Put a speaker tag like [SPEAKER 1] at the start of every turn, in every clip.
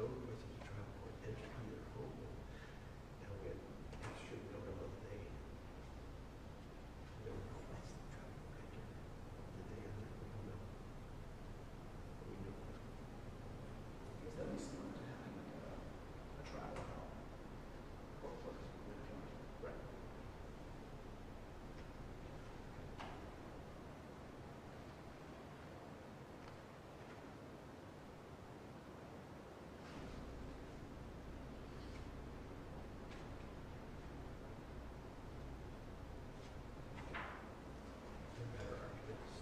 [SPEAKER 1] no request of the trial court entered under home. Now we have extra notable they no request the trial court entered. Did they enter? We don't know. We know.
[SPEAKER 2] It's at least similar to having like a trial without court orders.
[SPEAKER 1] Right. Better arguments.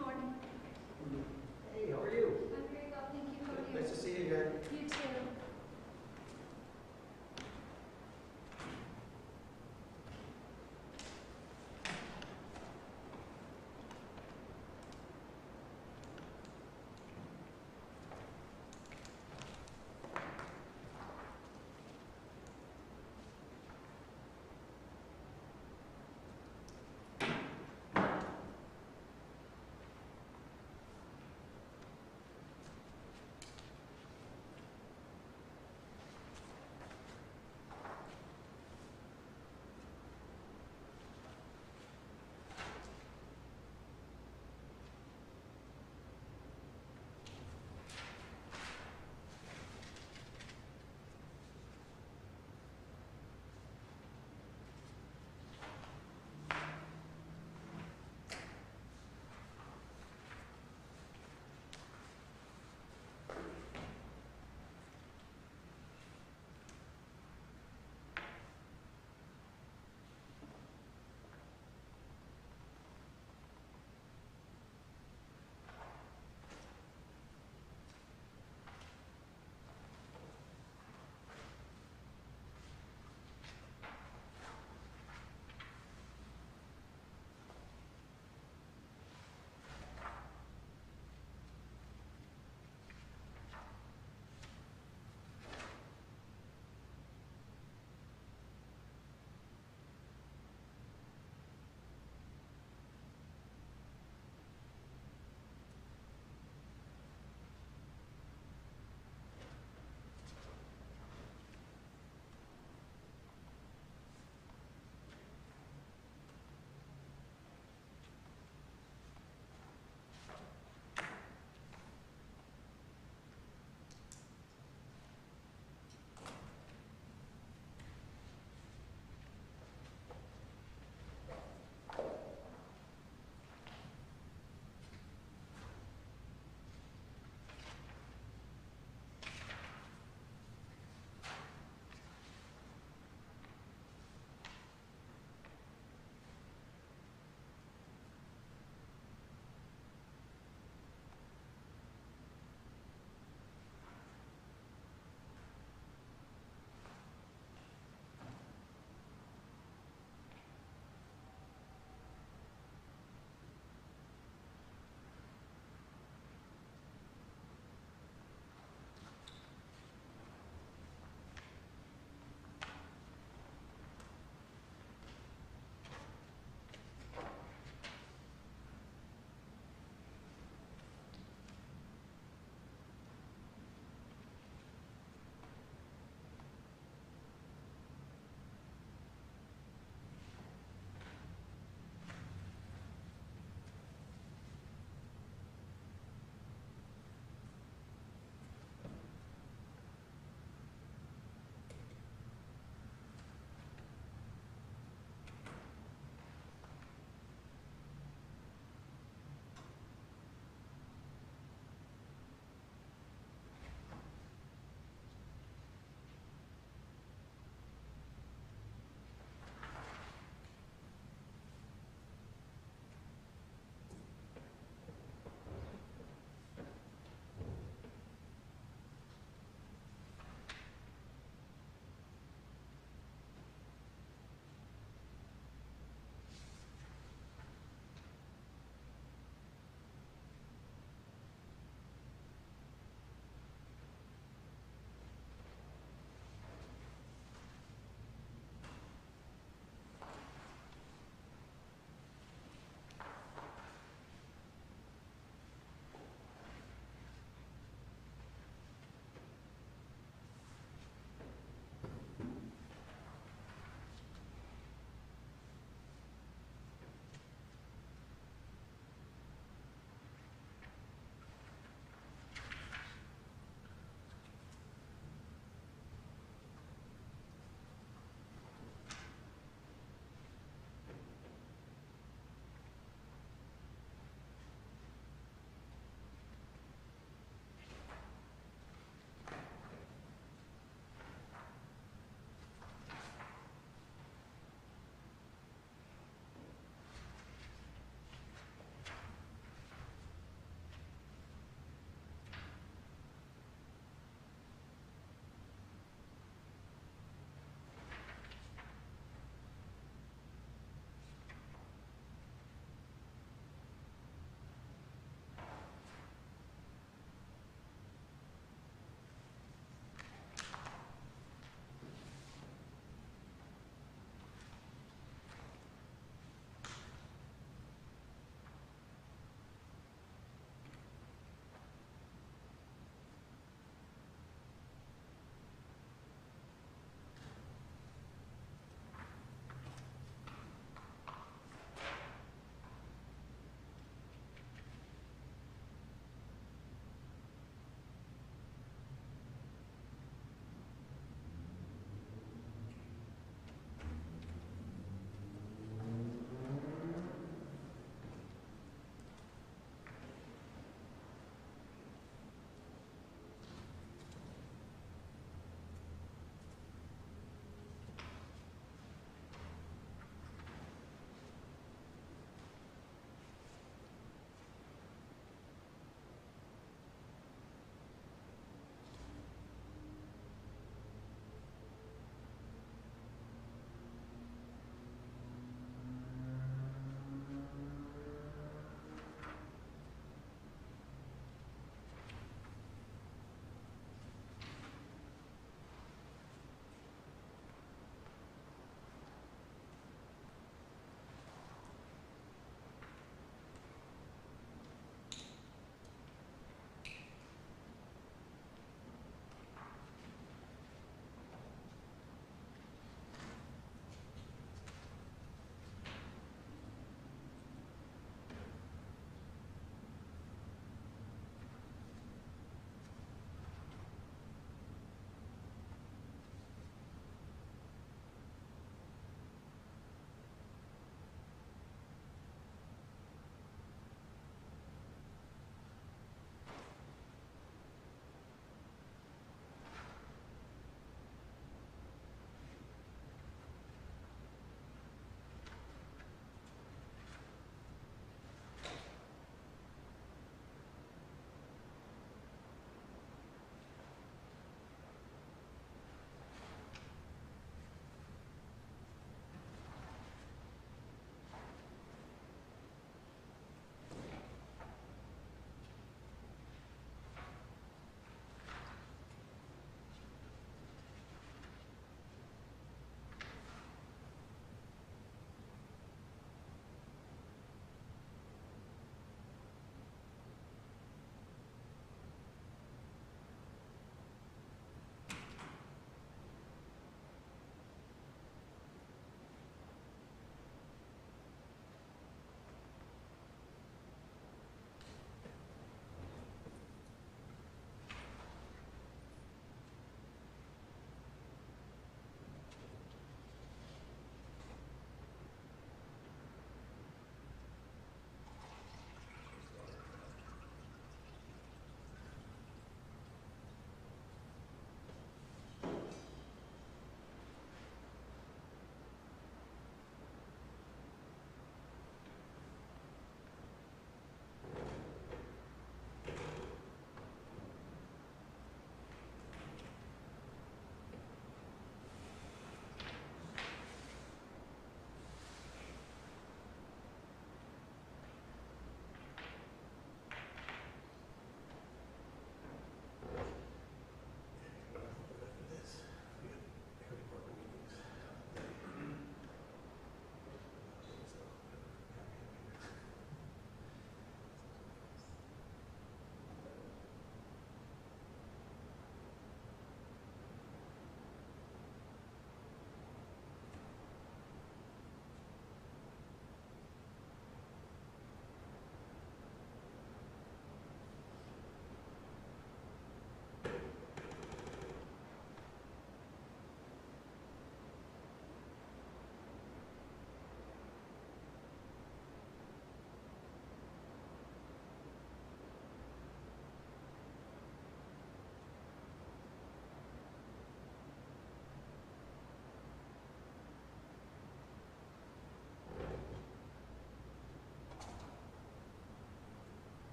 [SPEAKER 3] Morning.
[SPEAKER 1] Hey, how are you?
[SPEAKER 3] I'm very well, thank you. How are you?
[SPEAKER 1] Nice to see you again.
[SPEAKER 3] You too.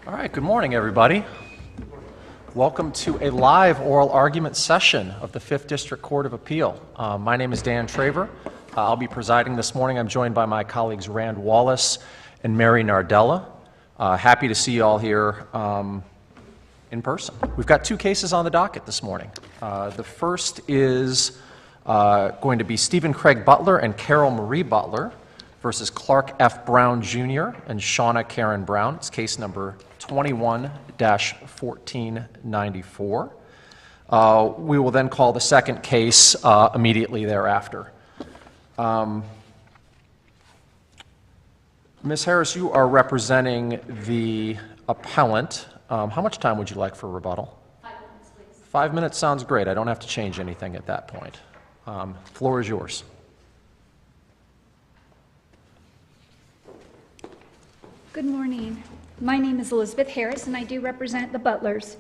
[SPEAKER 4] All right, good morning, everybody. Welcome to a live oral argument session of the 5th District Court of Appeal. My name is Dan Traver. I'll be presiding this morning. I'm joined by my colleagues Rand Wallace and Mary Nardella. Happy to see you all here in person. We've got two cases on the docket this morning. The first is going to be Stephen Craig Butler and Carol Marie Butler versus Clark F. Brown Jr. and Shauna Karen Brown. It's case number 21-1494. We will then call the second case immediately thereafter. Ms. Harris, you are representing the appellant. How much time would you like for rebuttal?
[SPEAKER 3] 5 minutes, please.
[SPEAKER 4] 5 minutes sounds great. I don't have to change anything at that point. Floor is yours.
[SPEAKER 3] Good morning. My name is Elizabeth Harris, and I do represent the Butlers.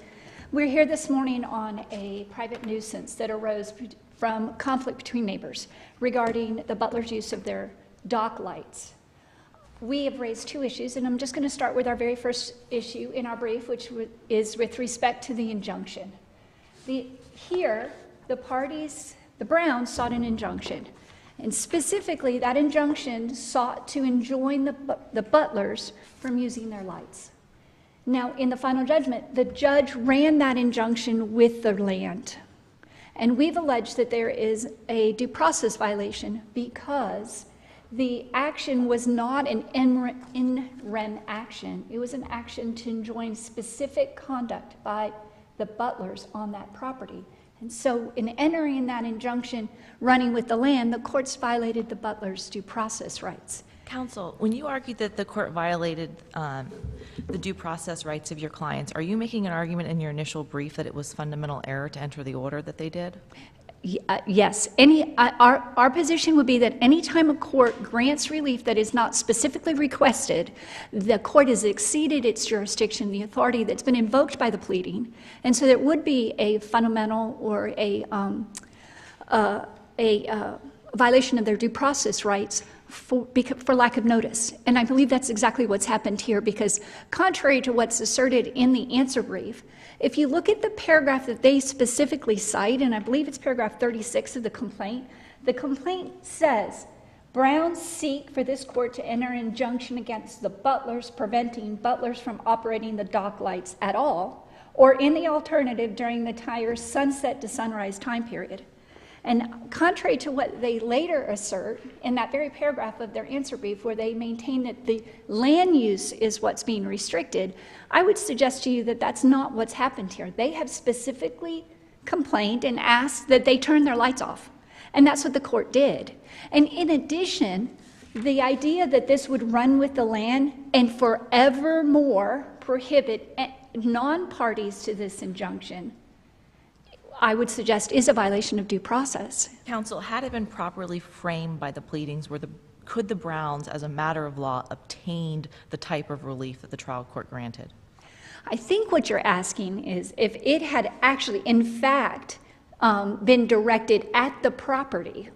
[SPEAKER 3] We're here this morning on a private nuisance that arose from conflict between neighbors regarding the Butlers' use of their dock lights. We have raised two issues, and I'm just going to start with our very first issue in our brief, which is with respect to the injunction. Here, the Browns sought an injunction, and specifically that injunction sought to enjoin the Butlers from using their lights. Now, in the final judgment, the judge ran that injunction with the land, and we've alleged that there is a due process violation because the action was not an in rem action. It was an action to enjoin specific conduct by the Butlers on that property. And so in entering that injunction, running with the land, the courts violated the Butlers' due process rights.
[SPEAKER 5] Counsel, when you argued that the court violated the due process rights of your clients, are you making an argument in your initial brief that it was fundamental error to enter the order that they did?
[SPEAKER 3] Yes. Our position would be that any time a court grants relief that is not specifically requested, the court has exceeded its jurisdiction, the authority that's been invoked by the pleading, and so there would be a fundamental or a violation of their due process rights for lack of notice. And I believe that's exactly what's happened here, because contrary to what's asserted in the answer brief, if you look at the paragraph that they specifically cite, and I believe it's paragraph 36 of the complaint says, Browns seek for this court to enter an injunction against the Butlers, preventing Butlers from operating the dock lights at all, or in the alternative during the entire sunset to sunrise time period. And contrary to what they later assert in that very paragraph of their answer brief, where they maintain that the land use is what's being restricted, I would suggest to you that that's not what's happened here. They have specifically complained and asked that they turn their lights off. And that's what the court did. And in addition, the idea that this would run with the land and forevermore prohibit non-parties to this injunction, I would suggest is a violation of due process.
[SPEAKER 5] Counsel, had it been properly framed by the pleadings, could the Browns, as a matter of law, obtained the type of relief that the trial court granted?
[SPEAKER 3] I think what you're asking is if it had actually, in fact, been directed at the property.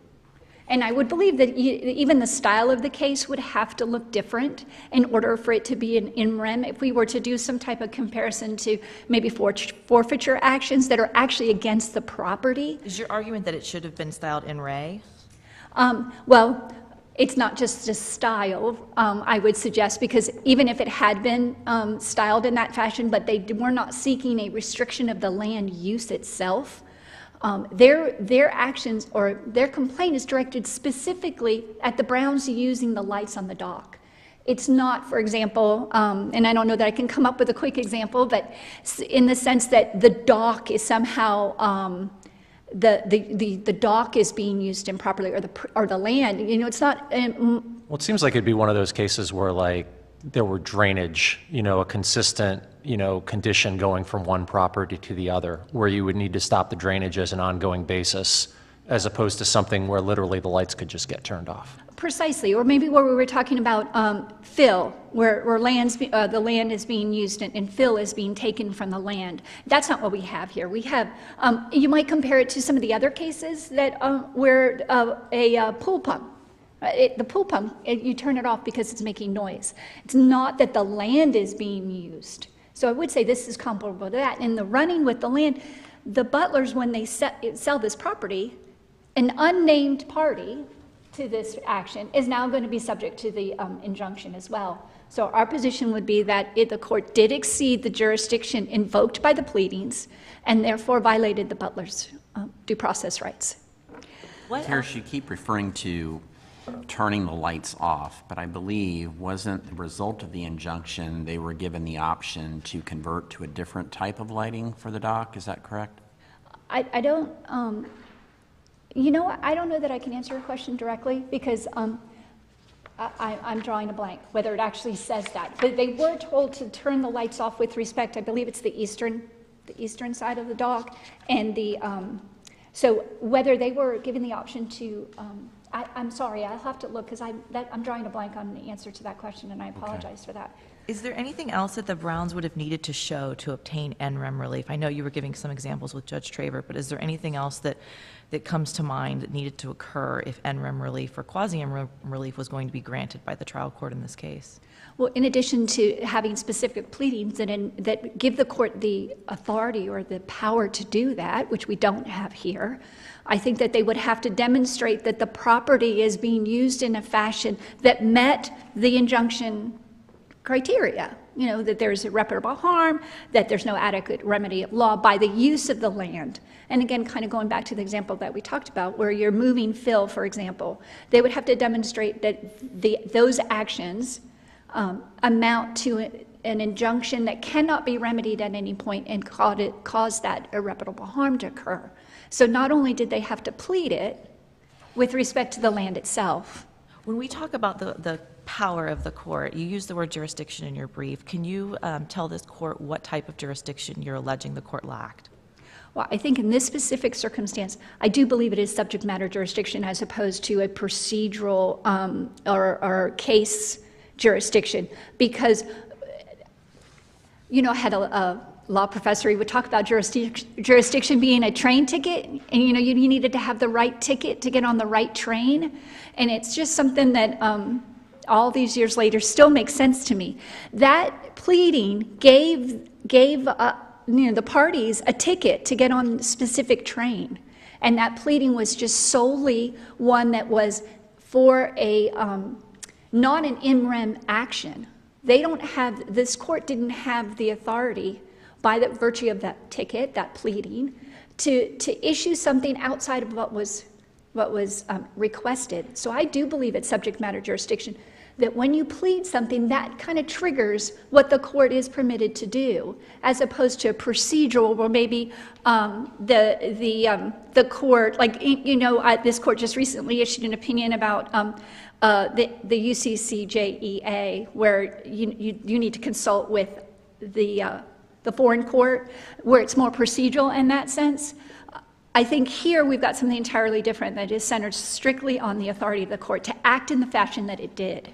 [SPEAKER 3] And I would believe that even the style of the case would have to look different in order for it to be an in rem. If we were to do some type of comparison to maybe forfeiture actions that are actually against the property.
[SPEAKER 5] Is your argument that it should have been styled in re?
[SPEAKER 3] Well, it's not just a style, I would suggest, because even if it had been styled in that fashion, but they were not seeking a restriction of the land use itself, their actions or their complaint is directed specifically at the Browns using the lights on the dock. It's not, for example, and I don't know that I can come up with a quick example, but in the sense that the dock is somehow the dock is being used improperly, or the land. You know, it's not.
[SPEAKER 4] Well, it seems like it'd be one of those cases where, like, there were drainage, a consistent, condition going from one property to the other, where you would need to stop the drainage as an ongoing basis, as opposed to something where literally the lights could just get turned off.
[SPEAKER 3] Precisely, or maybe where we were talking about fill, where the land is being used and fill is being taken from the land. That's not what we have here. We have, you might compare it to some of the other cases that where a pool pump. The pool pump, you turn it off because it's making noise. It's not that the land is being used So I would say this is comparable to that. In the running with the land, the Butlers, when they sell this property, an unnamed party to this action is now going to be subject to the injunction as well. So our position would be that the court did exceed the jurisdiction invoked by the pleadings and therefore violated the Butlers' due process rights.
[SPEAKER 6] Harris, you keep referring to turning the lights off, but I believe wasn't the result of the injunction they were given the option to convert to a different type of lighting for the dock? Is that correct?
[SPEAKER 3] I don't, you know what, I don't know that I can answer your question directly because I'm drawing a blank, whether it actually says that. But they were told to turn the lights off with respect, I believe it's the eastern side of the dock, and the, so whether they were given the option to, I'm sorry, I'll have to look because I'm drawing a blank on the answer to that question, and I apologize for that.
[SPEAKER 5] Is there anything else that the Browns would have needed to show to obtain NREM relief? I know you were giving some examples with Judge Traver, but is there anything else that comes to mind that needed to occur if NREM relief or quasi-NREM relief was going to be granted by the trial court in this case? Well,
[SPEAKER 3] In addition to having specific pleadings that give the court the authority or the power to do that, which we don't have here, I think that they would have to demonstrate that the property is being used in a fashion that met the injunction criteria, that there's irreparable harm, that there's no adequate remedy of law by the use of the land. And again, kind of going back to the example that we talked about, where you're moving fill, for example, they would have to demonstrate that those actions amount to an injunction that cannot be remedied at any point and cause that irreparable harm to occur. So not only did they have to plead it with respect to the land itself.
[SPEAKER 5] When we talk about the power of the court, you use the word jurisdiction in your brief. Can you tell this court what type of jurisdiction you're alleging the court lacked?
[SPEAKER 3] Well, I think in this specific circumstance, I do believe it is subject matter jurisdiction as opposed to a procedural or case jurisdiction, because, I had a law professor, he would talk about jurisdiction being a train ticket, and you needed to have the right ticket to get on the right train, and it's just something that all these years later still makes sense to me. That pleading gave the parties a ticket to get on a specific train, and that pleading was just solely one that was for a not an in-rem action. This court didn't have the authority by the virtue of that ticket, that pleading, to issue something outside of what was requested. So I do believe it's subject matter jurisdiction, that when you plead something, that kind of triggers what the court is permitted to do, as opposed to a procedural where maybe the court, this court just recently issued an opinion about the UCCJEA, where you need to consult with the foreign court, where it's more procedural in that sense. I think here we've got something entirely different that is centered strictly on the authority of the court to act in the fashion that it did.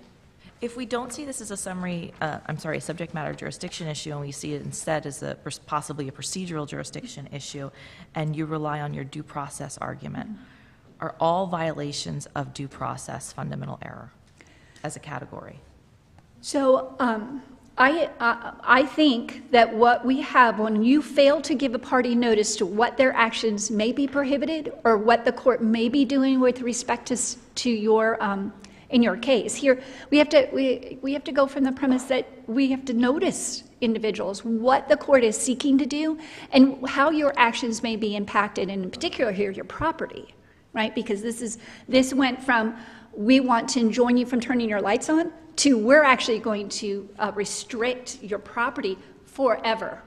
[SPEAKER 5] If we don't see this as a subject matter jurisdiction issue, and we see it instead as possibly a procedural jurisdiction issue, and you rely on your due process argument, are all violations of due process fundamental error as a category? So
[SPEAKER 3] I think that what we have when you fail to give a party notice to what their actions may be prohibited or what the court may be doing with respect to your in your case here, we have to go from the premise that we have to notice individuals what the court is seeking to do and how your actions may be impacted, and in particular here your property, right? Because this went from we want to enjoin you from turning your lights on to we're actually going to restrict your property forever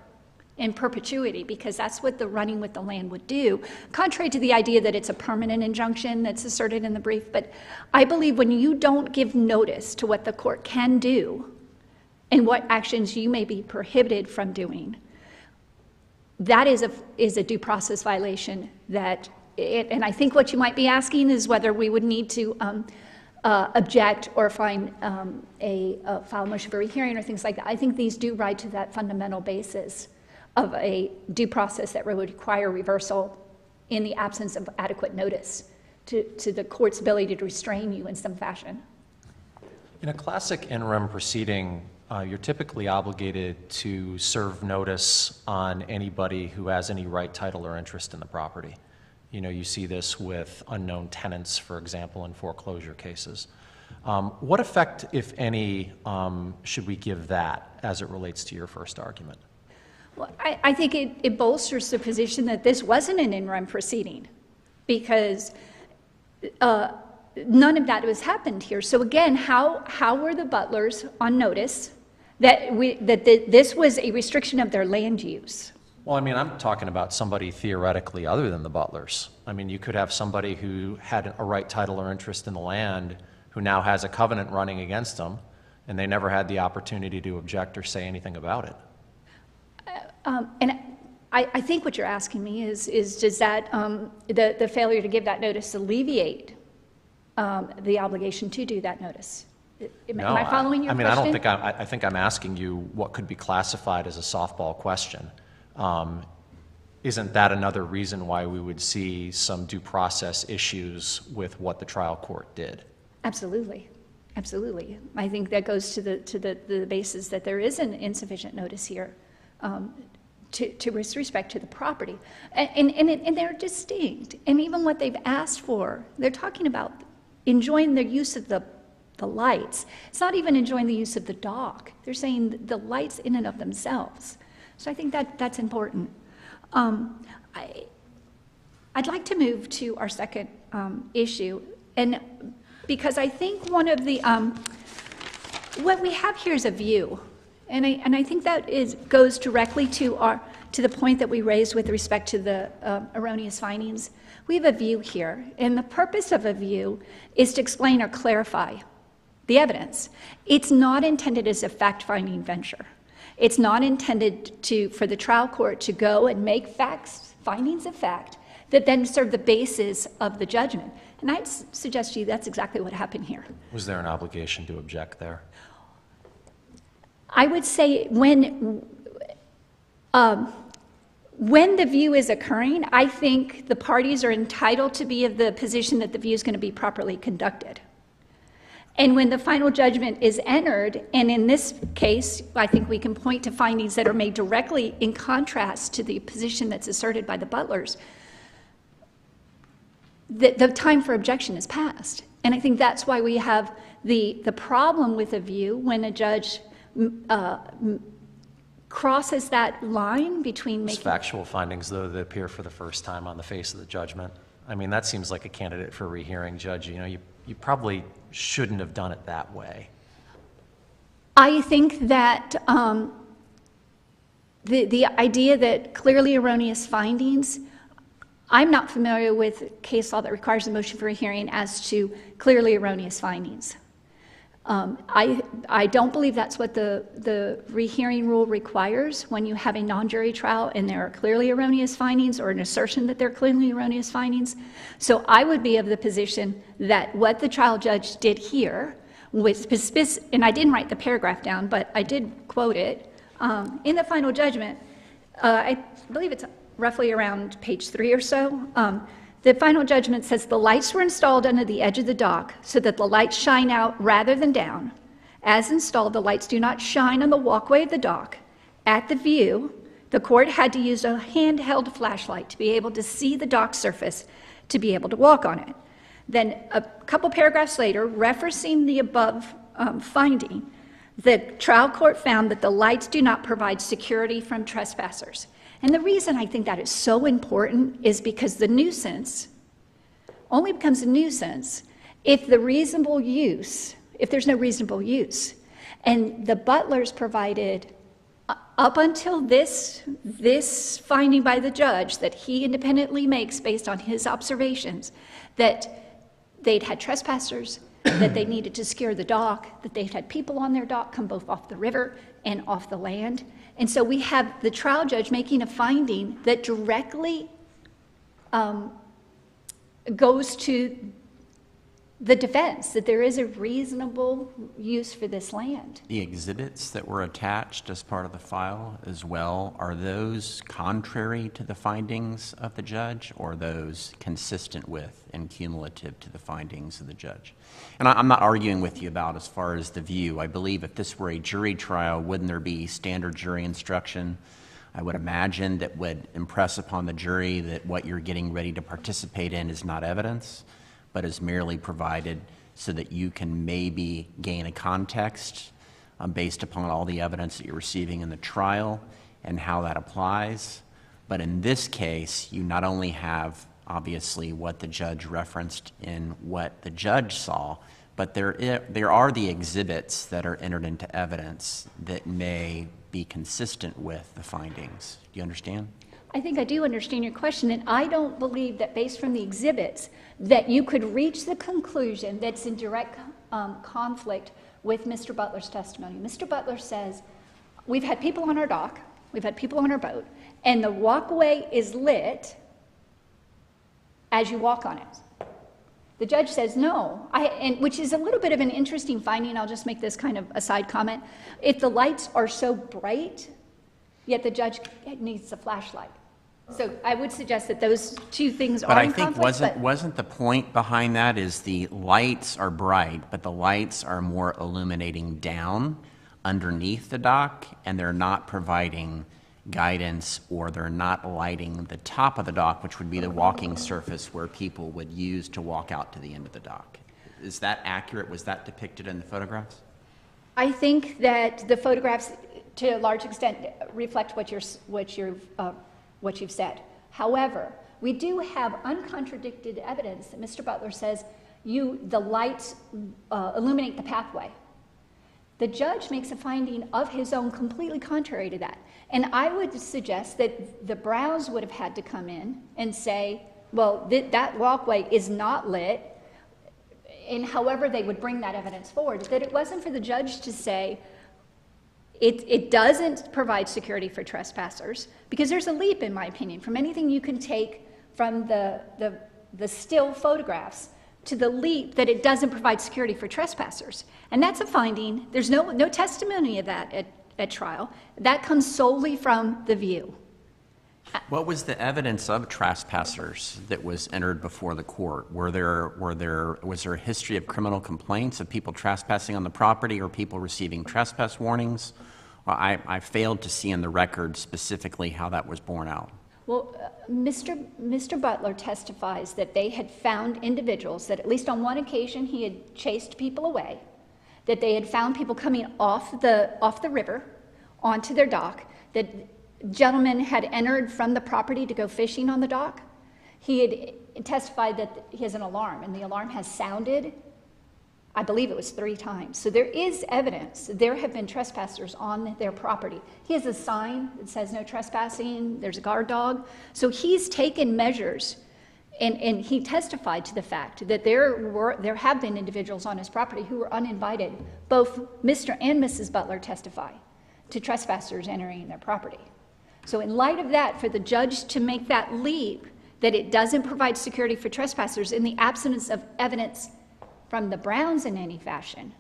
[SPEAKER 3] in perpetuity, because that's what the running with the land would do, contrary to the idea that it's a permanent injunction that's asserted in the brief. But I believe when you don't give notice to what the court can do and what actions you may be prohibited from doing, that is a due process violation. And I think what you might be asking is whether we would need to object or file a motion for rehearing or things like that. I think these do ride to that fundamental basis of a due process that would require reversal in the absence of adequate notice to the court's ability to restrain you in some fashion.
[SPEAKER 4] In a classic in rem proceeding, you're typically obligated to serve notice on anybody who has any right, title, or interest in the property. You know, you see this with unknown tenants, for example, in foreclosure cases. What effect, if any, should we give that as it relates to your first argument?
[SPEAKER 3] Well, I think it bolsters the position that this wasn't an in-rem proceeding, because none of that has happened here. So again, how were the Butlers on notice that this was a restriction of their land use?
[SPEAKER 4] Well, I mean, I'm talking about somebody theoretically other than the Butlers. I mean, you could have somebody who had a right, title, or interest in the land who now has a covenant running against them, and they never had the opportunity to object or say anything about it.
[SPEAKER 3] And I think what you're asking me is does that, the failure to give that notice alleviate the obligation to do that notice? Am I following your question?
[SPEAKER 4] I don't think I think I'm asking you what could be classified as a softball question. Isn't that another reason why we would see some due process issues with what the trial court did?
[SPEAKER 3] Absolutely. Absolutely. I think that goes to the basis that there is an insufficient notice here with respect to the property. And they're distinct. And even what they've asked for, they're talking about enjoying the use of the lights. It's not even enjoying the use of the dock. They're saying the lights in and of themselves. So I think that's important. I'd like to move to our second issue, and because I think one of the what we have here is a view, and I think that goes directly to the point that we raised with respect to the erroneous findings. We have a view here, and the purpose of a view is to explain or clarify the evidence. It's not intended as a fact-finding venture. It's not intended for the trial court to go and make findings of fact that then serve the basis of the judgment. And I'd suggest to you that's exactly what happened here.
[SPEAKER 4] Was there an obligation to object there?
[SPEAKER 3] I would say when the view is occurring, I think the parties are entitled to be of the position that the view is going to be properly conducted. And when the final judgment is entered, and in this case, I think we can point to findings that are made directly in contrast to the position that's asserted by the Butlers, the time for objection is passed. And I think that's why we have the problem with a view when a judge crosses that line between making...
[SPEAKER 4] Factual findings, though, that appear for the first time on the face of the judgment. I mean, that seems like a candidate for a rehearing, Judge. You know, you probably shouldn't have done it that way.
[SPEAKER 3] I think that the idea that clearly erroneous findings, I'm not familiar with case law that requires a motion for a hearing as to clearly erroneous findings. I don't believe that's what the rehearing rule requires when you have a non-jury trial and there are clearly erroneous findings or an assertion that they're clearly erroneous findings. So I would be of the position that what the trial judge did here was, and I didn't write the paragraph down, but I did quote it, in the final judgment, I believe it's roughly around page 3 or so, the final judgment says the lights were installed under the edge of the dock so that the lights shine out rather than down. As installed, the lights do not shine on the walkway of the dock. At the view, the court had to use a handheld flashlight to be able to see the dock surface to be able to walk on it. Then a couple paragraphs later, referencing the above finding, the trial court found that the lights do not provide security from trespassers. And the reason I think that is so important is because the nuisance only becomes a nuisance if there's no reasonable use. And the Butlers provided, up until this finding by the judge that he independently makes based on his observations, that they'd had trespassers, that they needed to secure the dock, that they'd had people on their dock come both off the river and off the land. And so we have the trial judge making a finding that directly goes to the defense, that there is a reasonable use for this land.
[SPEAKER 6] The exhibits that were attached as part of the file as well, are those contrary to the findings of the judge, or are those consistent with and cumulative to the findings of the judge? And I'm not arguing with you about as far as the view. I believe if this were a jury trial, wouldn't there be standard jury instruction? I would imagine that would impress upon the jury that what you're getting ready to participate in is not evidence, but is merely provided so that you can maybe gain a context based upon all the evidence that you're receiving in the trial and how that applies. But in this case, you not only have obviously what the judge referenced in what the judge saw, but there are the exhibits that are entered into evidence that may be consistent with the findings. Do you understand?
[SPEAKER 3] I think I do understand your question, and I don't believe that based from the exhibits that you could reach the conclusion that's in direct conflict with Mr. Butler's testimony. Mr. Butler says, we've had people on our dock, we've had people on our boat, and the walkway is lit as you walk on it. The judge says no, which is a little bit of an interesting finding. I'll just make this kind of a side comment. If the lights are so bright, yet the judge needs a flashlight. So I would suggest that those two things are in conflict.
[SPEAKER 6] But I think wasn't the point behind that is the lights are bright, but the lights are more illuminating down underneath the dock, and they're not providing guidance, or they're not lighting the top of the dock, which would be the walking surface where people would use to walk out to the end of the dock. Is that accurate? Was that depicted in the photographs?
[SPEAKER 3] I think that the photographs, to a large extent, reflect what you've said. However, we do have uncontradicted evidence that Mr. Butler says the lights illuminate the pathway. The judge makes a finding of his own completely contrary to that. And I would suggest that the Browns would have had to come in and say, well, that walkway is not lit, and however they would bring that evidence forward, that it wasn't for the judge to say, it doesn't provide security for trespassers, because there's a leap, in my opinion, from anything you can take from the still photographs to the leap that it doesn't provide security for trespassers. And that's a finding. There's no testimony of that at trial. That comes solely from the view.
[SPEAKER 6] What was the evidence of trespassers that was entered before the court? Was there a history of criminal complaints of people trespassing on the property, or people receiving trespass warnings? Well, I failed to see in the record specifically how that was borne out.
[SPEAKER 3] Well, Mr. Butler testifies that they had found individuals, that at least on one occasion he had chased people away, that they had found people coming off the river onto their dock, that gentlemen had entered from the property to go fishing on the dock. He had testified that he has an alarm, and the alarm has sounded, I believe it was 3 times. So there is evidence that there have been trespassers on their property. He has a sign that says no trespassing, there's a guard dog. So he's taken measures, and he testified to the fact that there have been individuals on his property who were uninvited. Both Mr. and Mrs. Butler testify to trespassers entering their property. So in light of that, for the judge to make that leap, that it doesn't provide security for trespassers in the absence of evidence from the Browns in any fashion,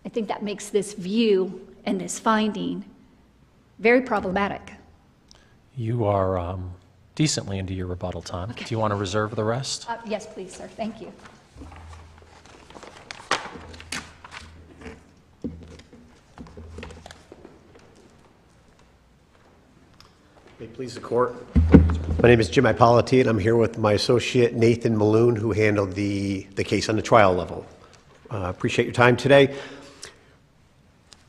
[SPEAKER 3] I think that makes this view and this finding very problematic.
[SPEAKER 4] You are decently into your rebuttal time.
[SPEAKER 3] Okay.
[SPEAKER 4] Do you want to reserve the rest?
[SPEAKER 3] Yes, please, sir. Thank you.
[SPEAKER 1] May it please the court. My name is Jim Ippoliti, and I'm here with my associate Nathan Maloon, who handled the case on the trial level. Appreciate your time today.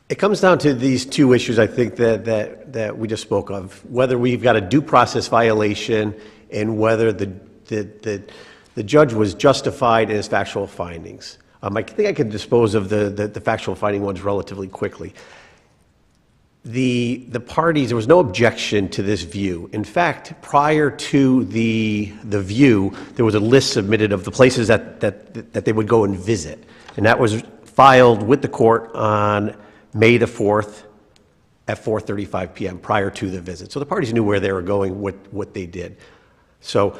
[SPEAKER 1] It comes down to these two issues, I think, that we just spoke of, whether we've got a due process violation and whether the judge was justified in his factual findings. I think I can dispose of the factual finding ones relatively quickly. The parties, there was no objection to this view. In fact, prior to the view, there was a list submitted of the places that they would go and visit. And that was filed with the court on May the 4th at 4:35 p.m. prior to the visit. So the parties knew where they were going, what they did. So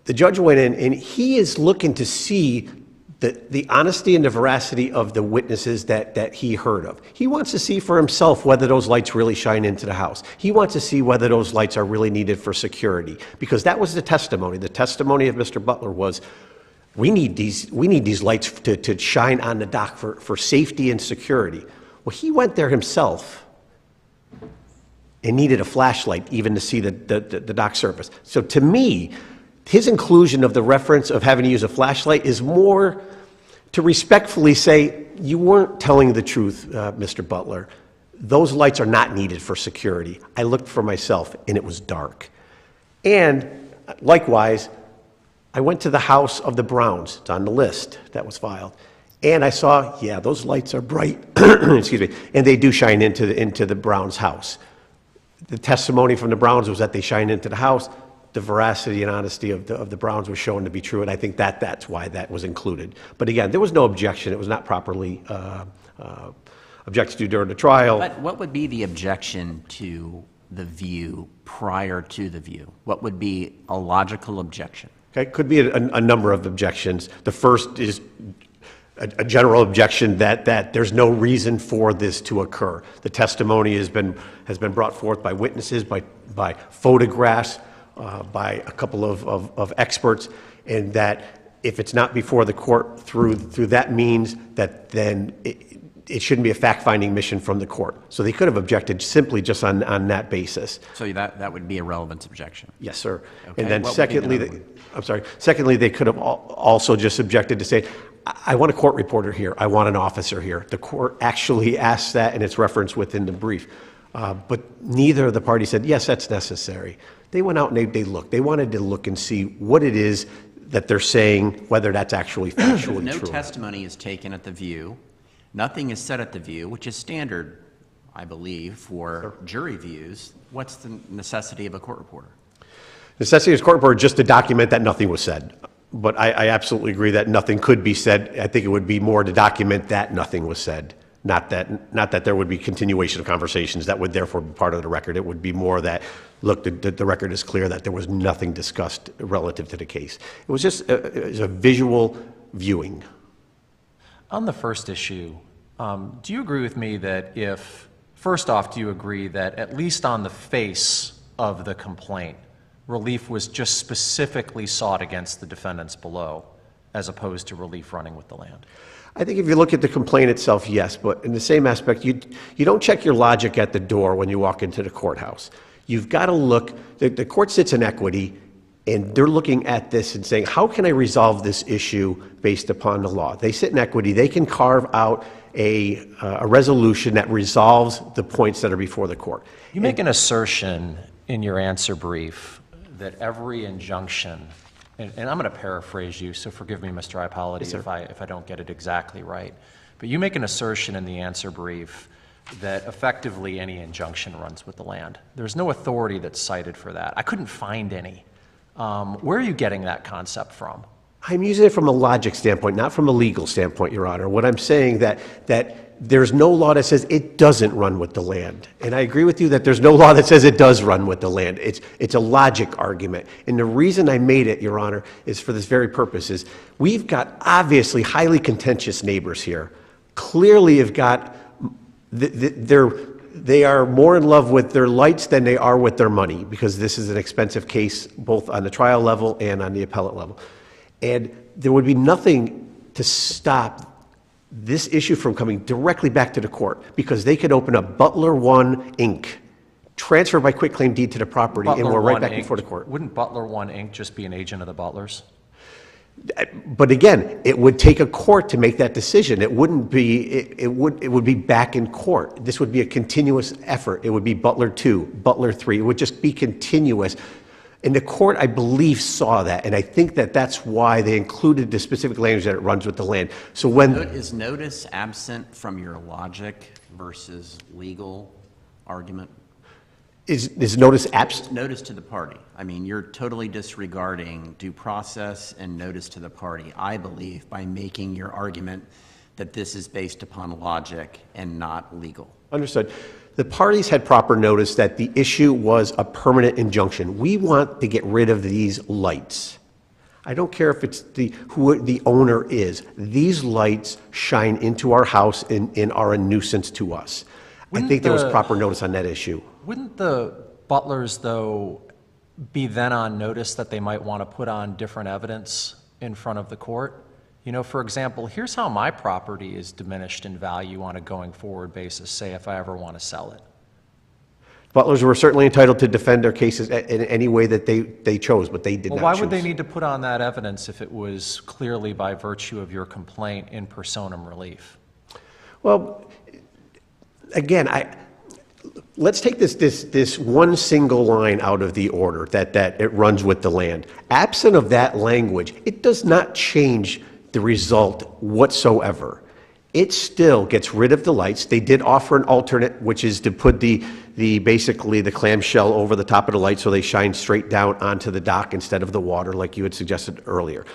[SPEAKER 1] the judge went in and he is looking to see the honesty and the veracity of the witnesses that he heard of. He wants to see for himself whether those lights really shine into the house. He wants to see whether those lights are really needed for security, because that was the testimony. The testimony of Mr. Butler was, we need these lights to shine on the dock for safety and security. Well, he went there himself and needed a flashlight even to see the dock surface. So to me, his inclusion of the reference of having to use a flashlight is more to respectfully say, you weren't telling the truth, Mr. Butler. Those lights are not needed for security. I looked for myself and it was dark. And likewise, I went to the house of the Browns. It's on the list that was filed. And I saw, yeah, those lights are bright, excuse me, and they do shine into the Browns' house. The testimony from the Browns was that they shine into the house. The veracity and honesty of the Browns was shown to be true, and I think that's why that was included. But again, there was no objection. It was not properly objected to during the trial.
[SPEAKER 6] But what would be the objection to the view prior to the view? What would be a logical objection?
[SPEAKER 1] Okay, could be a number of objections. The first is a general objection that there's no reason for this to occur. The testimony has been brought forth by witnesses, by photographs, by a couple of experts, and that if it's not before the court through that means, that then it shouldn't be a fact-finding mission from the court. So they could have objected simply just on that basis.
[SPEAKER 6] So that would be a relevant objection.
[SPEAKER 1] Yes, sir.
[SPEAKER 6] Okay.
[SPEAKER 1] And then
[SPEAKER 6] What would be the
[SPEAKER 1] secondly,
[SPEAKER 6] number?
[SPEAKER 1] secondly, they could have also just objected to say, I want a court reporter here. I want an officer here. The court actually asked that, and it's referenced within the brief. But neither of the parties said, yes, that's necessary. They went out and they looked. They wanted to look and see what it is that they're saying, whether that's actually factually
[SPEAKER 6] No
[SPEAKER 1] true.
[SPEAKER 6] testimony is taken at the view. Nothing is said at the view, which is standard, I believe, for jury views. What's the necessity of a court reporter?
[SPEAKER 1] Necessity of a court reporter just to document that nothing was said. But I absolutely agree that nothing could be said. I think it would be more to document that nothing was said. Not that there would be continuation of conversations that would therefore be part of the record. It would be more that, look, the record is clear that there was nothing discussed relative to the case. It was just a visual viewing.
[SPEAKER 4] On the first issue, do you agree with me that first off, do you agree that at least on the face of the complaint, relief was just specifically sought against the defendants below, as opposed to relief running with the land?
[SPEAKER 1] I think if you look at the complaint itself, yes, but in the same aspect, you don't check your logic at the door when you walk into the courthouse. You've got to look, the court sits in equity, and they're looking at this and saying, how can I resolve this issue based upon the law? They sit in equity, they can carve out a resolution that resolves the points that are before the court.
[SPEAKER 4] You make an assertion in your answer brief that every injunction, and I'm going to paraphrase you, so forgive me, Mr. Ippoliti,
[SPEAKER 1] Yes,
[SPEAKER 4] if I don't get it exactly right. But you make an assertion in the answer brief that effectively any injunction runs with the land. There's no authority that's cited for that. I couldn't find any. Where are you getting that concept from?
[SPEAKER 1] I'm using it from a logic standpoint, not from a legal standpoint, Your Honor. What I'm saying that there's no law that says it doesn't run with the land. And I agree with you that there's no law that says it does run with the land. It's a logic argument. And the reason I made it, Your Honor, is for this very purpose, is we've got obviously highly contentious neighbors here. Clearly have got, they are more in love with their lights than they are with their money, because this is an expensive case both on the trial level and on the appellate level. And there would be nothing to stop this issue from coming directly back to the court, because they could open up Butler 1 Inc., transfer by quitclaim deed to the property, and we're right back before the court.
[SPEAKER 4] Wouldn't Butler 1 Inc. just be an agent of the Butlers?
[SPEAKER 1] But again, it would take a court to make that decision. It wouldn't be, it would be back in court. This would be a continuous effort. It would be Butler 2, Butler 3. It would just be continuous. And the court, I believe, saw that, and I think that that's why they included the specific language that it runs with the land. So when
[SPEAKER 6] Is notice absent from your logic versus legal argument?
[SPEAKER 1] is notice absent?
[SPEAKER 6] Notice to the party. I mean, you're totally disregarding due process and notice to the party, I believe, by making your argument that this is based upon logic and not legal.
[SPEAKER 1] Understood. The parties had proper notice that the issue was a permanent injunction. We want to get rid of these lights. I don't care if it's who the owner is. These lights shine into our house and are a nuisance to us. I think there was proper notice on that issue.
[SPEAKER 4] Wouldn't the butlers, though, be then on notice that they might want to put on different evidence in front of the court? You know, for example, here's how my property is diminished in value on a going forward basis, say if I ever want to sell it.
[SPEAKER 1] Butlers were certainly entitled to defend their cases in any way that they chose, but they did not choose.
[SPEAKER 4] Well, why would they need to put on that evidence if it was clearly by virtue of your complaint in personam relief?
[SPEAKER 1] Well, again, let's take this one single line out of the order, that it runs with the land. Absent of that language, it does not change the result whatsoever. It still gets rid of the lights. They did offer an alternate, which is to put basically the clamshell over the top of the light so they shine straight down onto the dock instead of the water, like you had suggested earlier.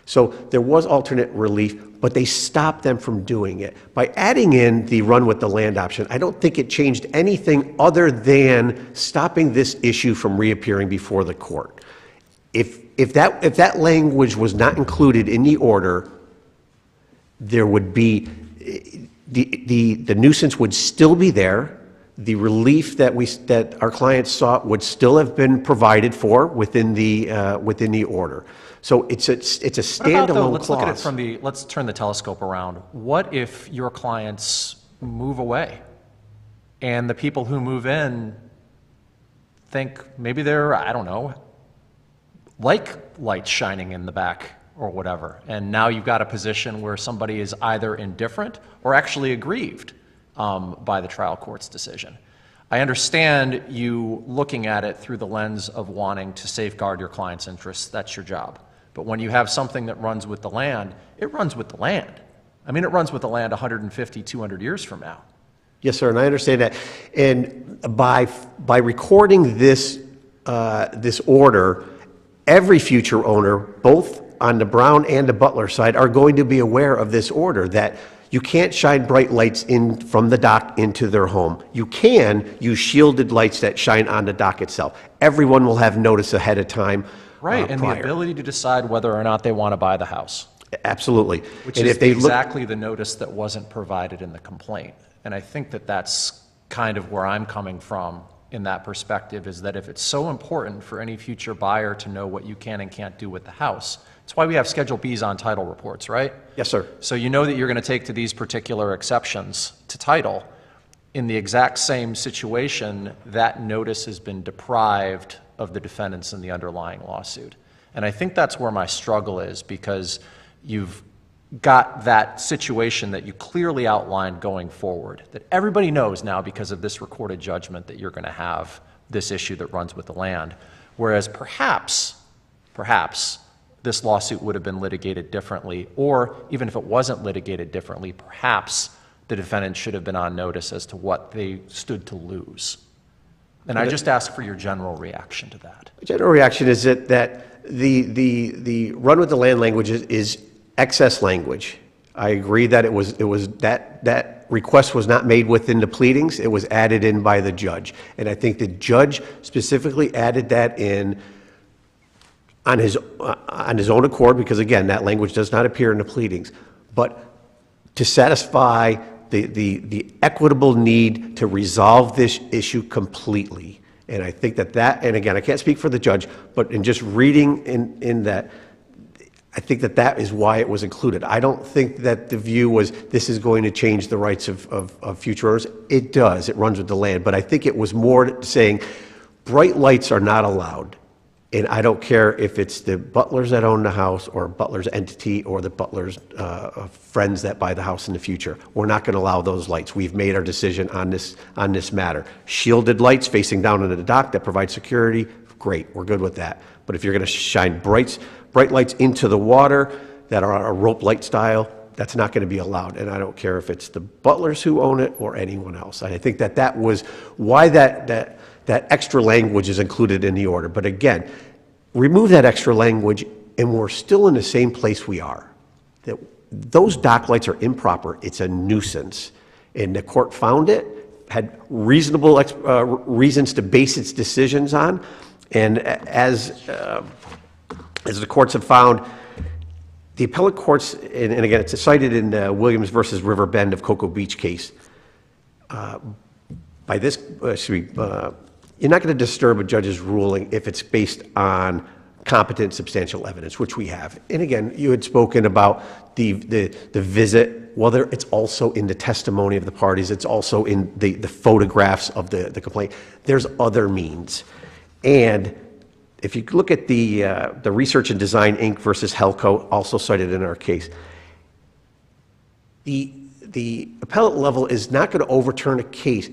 [SPEAKER 1] So there was alternate relief, but they stopped them from doing it. By adding in the run with the land option, I don't think it changed anything other than stopping this issue from reappearing before the court. If that language was not included in the order, there would be the nuisance would still be there. The relief that our clients sought would still have been provided for within the order. So it's a standalone
[SPEAKER 4] let's
[SPEAKER 1] clause.
[SPEAKER 4] look at it let's turn the telescope around. What if your clients move away and the people who move in think maybe they're, I don't know, like lights shining in the back or whatever, and now you've got a position where somebody is either indifferent or actually aggrieved by the trial court's decision. I understand you looking at it through the lens of wanting to safeguard your client's interests. That's your job. But when you have something that runs with the land, it runs with the land. I mean, it runs with the land 150, 200 years from now.
[SPEAKER 1] Yes, sir, and I understand that. And by recording this order, every future owner, both on the Brown and the Butler side, are going to be aware of this order, that you can't shine bright lights in from the dock into their home. You can use shielded lights that shine on the dock itself. Everyone will have notice ahead of time.
[SPEAKER 4] Right, and
[SPEAKER 1] prior.
[SPEAKER 4] the ability to decide whether or not they want to buy the house.
[SPEAKER 1] Absolutely.
[SPEAKER 4] Which
[SPEAKER 1] and
[SPEAKER 4] is
[SPEAKER 1] if they
[SPEAKER 4] exactly the notice that wasn't provided in the complaint. And I think that that's kind of where I'm coming from in that perspective, is that if it's so important for any future buyer to know what you can and can't do with the house, that's why we have Schedule Bs on title reports, right?
[SPEAKER 1] Yes, sir.
[SPEAKER 4] So you know that you're going to take to these particular exceptions to title. In the exact same situation, that notice has been deprived of the defendants in the underlying lawsuit. And I think that's where my struggle is, because you've got that situation that you clearly outlined going forward, that everybody knows now because of this recorded judgment that you're going to have this issue that runs with the land. Whereas perhaps this lawsuit would have been litigated differently, or even if it wasn't litigated differently, perhaps the defendant should have been on notice as to what they stood to lose. And I just ask for your general reaction to that.
[SPEAKER 1] The general reaction is that the run with the land language is excess language. I agree that it was that request was not made within the pleadings. It was added in by the judge, and I think the judge specifically added that in on his own accord, because again, that language does not appear in the pleadings, but to satisfy the equitable need to resolve this issue completely. And I think that, and again, I can't speak for the judge, but in just reading in that, I think that is why it was included. I don't think that the view was this is going to change the rights of future owners. It does. It runs with the land. But I think it was more saying bright lights are not allowed. And I don't care if it's the butlers that own the house or Butler's entity or the Butler's friends that buy the house in the future. We're not going to allow those lights. We've made our decision on this matter. Shielded lights facing down into the dock that provide security, great. We're good with that. But if you're going to shine bright lights into the water that are a rope light style, that's not going to be allowed. And I don't care if it's the butlers who own it or anyone else. And I think that was why that extra language is included in the order. But again, remove that extra language and we're still in the same place we are. That those dock lights are improper. It's a nuisance. And the court found it, had reasonable reasons to base its decisions on. And as As the courts have found, the appellate courts, and again, it's cited in Williams versus River Bend of Cocoa Beach case. By this, you're not going to disturb a judge's ruling if it's based on competent substantial evidence, which we have. And again, you had spoken about the visit. Well, it's also in the testimony of the parties. It's also in the photographs of the complaint. There's other means. And if you look at the Research and Design Inc. versus Helco, also cited in our case, the appellate level is not going to overturn a case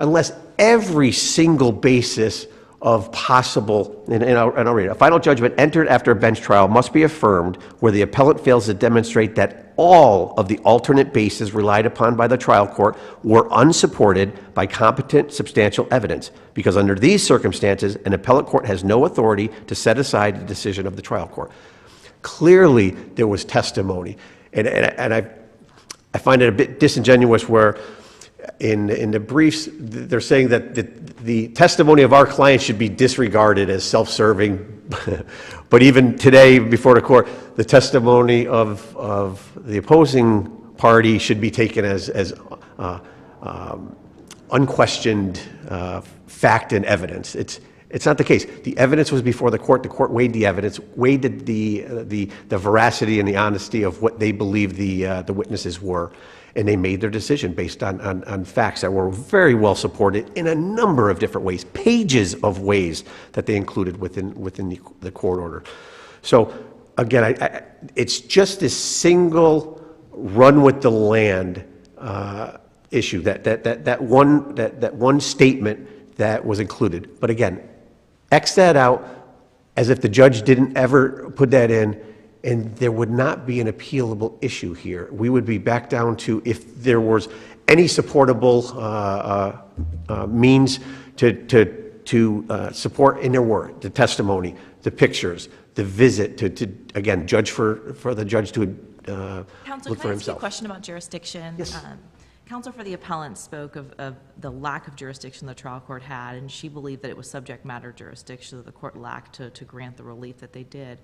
[SPEAKER 1] unless every single basis of possible, and I'll read it. A final judgment entered after a bench trial must be affirmed where the appellant fails to demonstrate that all of the alternate bases relied upon by the trial court were unsupported by competent substantial evidence, because under these circumstances, an appellate court has no authority to set aside the decision of the trial court. Clearly, there was testimony, and I find it a bit disingenuous where in the briefs, they're saying that the testimony of our client should be disregarded as self-serving. But even today, before the court, the testimony of the opposing party should be taken as unquestioned fact and evidence. It's not the case. The evidence was before the court. The court weighed the evidence, weighed the veracity and the honesty of what they believed the witnesses were, and they made their decision based on facts that were very well supported in a number of different ways, pages of ways that they included within the court order. So again, it's just this single run with the land issue, that one statement that was included. But again, X that out as if the judge didn't ever put that in, and there would not be an appealable issue here. We would be back down to if there was any supportable means to support, and there were, the testimony, the pictures, the visit, to again, judge for the judge to
[SPEAKER 5] Counsel,
[SPEAKER 1] look
[SPEAKER 5] can
[SPEAKER 1] for
[SPEAKER 5] I ask you a
[SPEAKER 1] himself.
[SPEAKER 5] question about jurisdiction?
[SPEAKER 1] Yes.
[SPEAKER 5] Counsel for the appellant spoke of the lack of jurisdiction the trial court had, and she believed that it was subject matter jurisdiction that the court lacked to grant the relief that they did.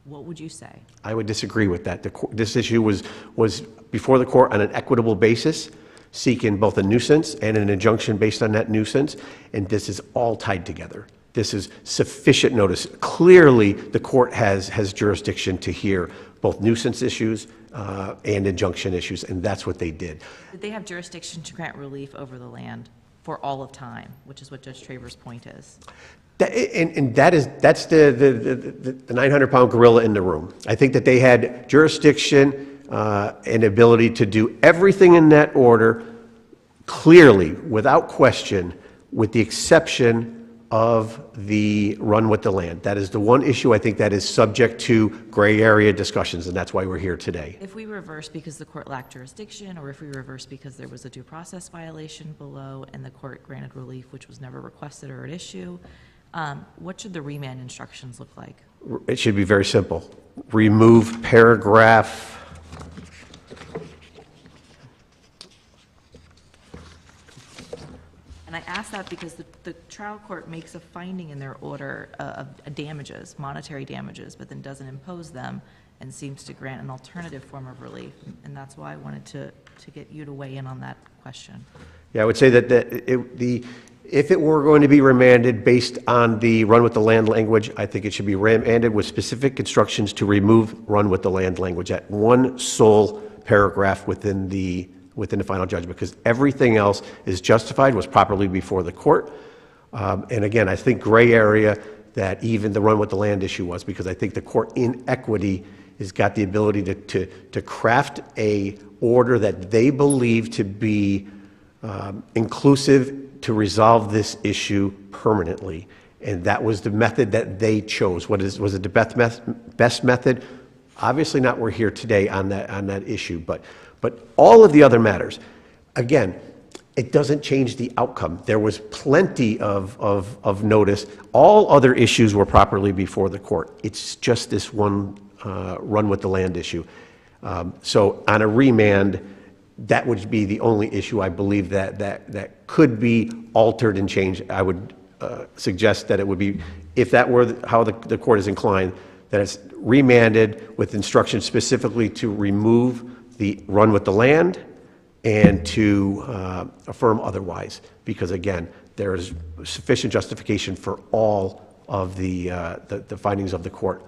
[SPEAKER 5] What would you say? I
[SPEAKER 1] would disagree with that. This issue was before the court on an equitable basis, seeking both a nuisance and an injunction based on that nuisance, and this is all tied together. This is sufficient notice. Clearly, the court has jurisdiction to hear both nuisance issues and injunction issues, and that's what they did.
[SPEAKER 5] Did they have jurisdiction to grant relief over the land for all of time, which is what Judge Traver's point is? That's the 900-pound gorilla in the room. I think that they had jurisdiction and ability to do everything in that order clearly, without question, with the exception of the run with the land. That is the one issue I think that is subject to gray area discussions, and that's why we're here today. If we reverse because the court lacked jurisdiction, or if we reverse because there was a due process violation below and the court granted relief which was never requested or at issue, what should the remand instructions look like?
[SPEAKER 1] It should be very simple. Remove paragraph.
[SPEAKER 5] And I ask that because the trial court makes a finding in their order of damages, monetary damages, but then doesn't impose them and seems to grant an alternative form of relief. And that's why I wanted to get you to weigh in on that question. Yeah,
[SPEAKER 1] I would say that if it were going to be remanded based on the run with the land language, I think it should be remanded with specific instructions to remove run with the land language, that one sole paragraph within the final judgment, because everything else is justified, was properly before the court. And again, I think gray area that even the run with the land issue was, because I think the court in equity has got the ability to craft a order that they believe to be inclusive to resolve this issue permanently. And that was the method that they chose. Was it the best method? Obviously not. We're here today on that issue, but all of the other matters, again, it doesn't change the outcome. There was plenty of notice. All other issues were properly before the court. It's just this one run with the land issue. So on a remand, that would be the only issue I believe that could be altered and changed. I would suggest that it would be, if that were how the court is inclined, that it's remanded with instructions specifically to remove the run with the land and to affirm otherwise, because again, there is sufficient justification for all of the findings of the court,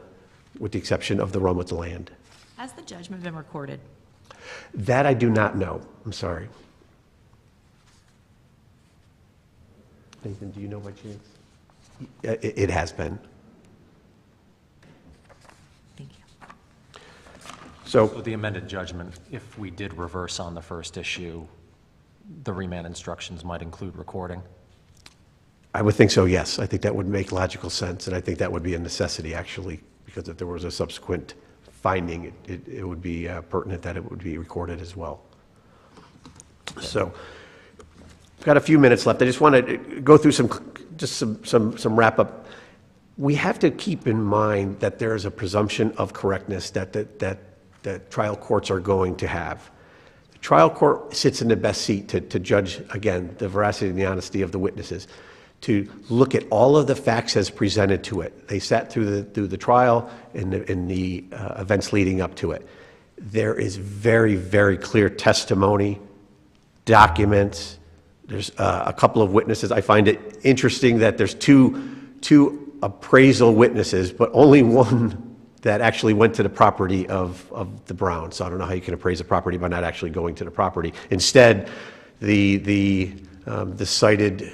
[SPEAKER 1] with the exception of the run with the land.
[SPEAKER 5] Has the judgment been recorded?
[SPEAKER 1] That I do not know. I'm sorry. Nathan, do you know by chance? It has been.
[SPEAKER 5] Thank you.
[SPEAKER 4] So the amended judgment, if we did reverse on the first issue, the remand instructions might include recording?
[SPEAKER 1] I would think so, yes. I think that would make logical sense, and I think that would be a necessity, actually, because if there was a subsequent finding, it would be pertinent that it would be recorded as well. So, I've got a few minutes left. I just want to go through some wrap-up. We have to keep in mind that there is a presumption of correctness that trial courts are going to have. The trial court sits in the best seat to judge, again, the veracity and the honesty of the witnesses, to look at all of the facts as presented to it. They sat through the trial and the events leading up to it. There is very, very clear testimony, documents. There's a couple of witnesses. I find it interesting that there's two appraisal witnesses, but only one that actually went to the property of the Browns. So I don't know how you can appraise a property by not actually going to the property. Instead, the cited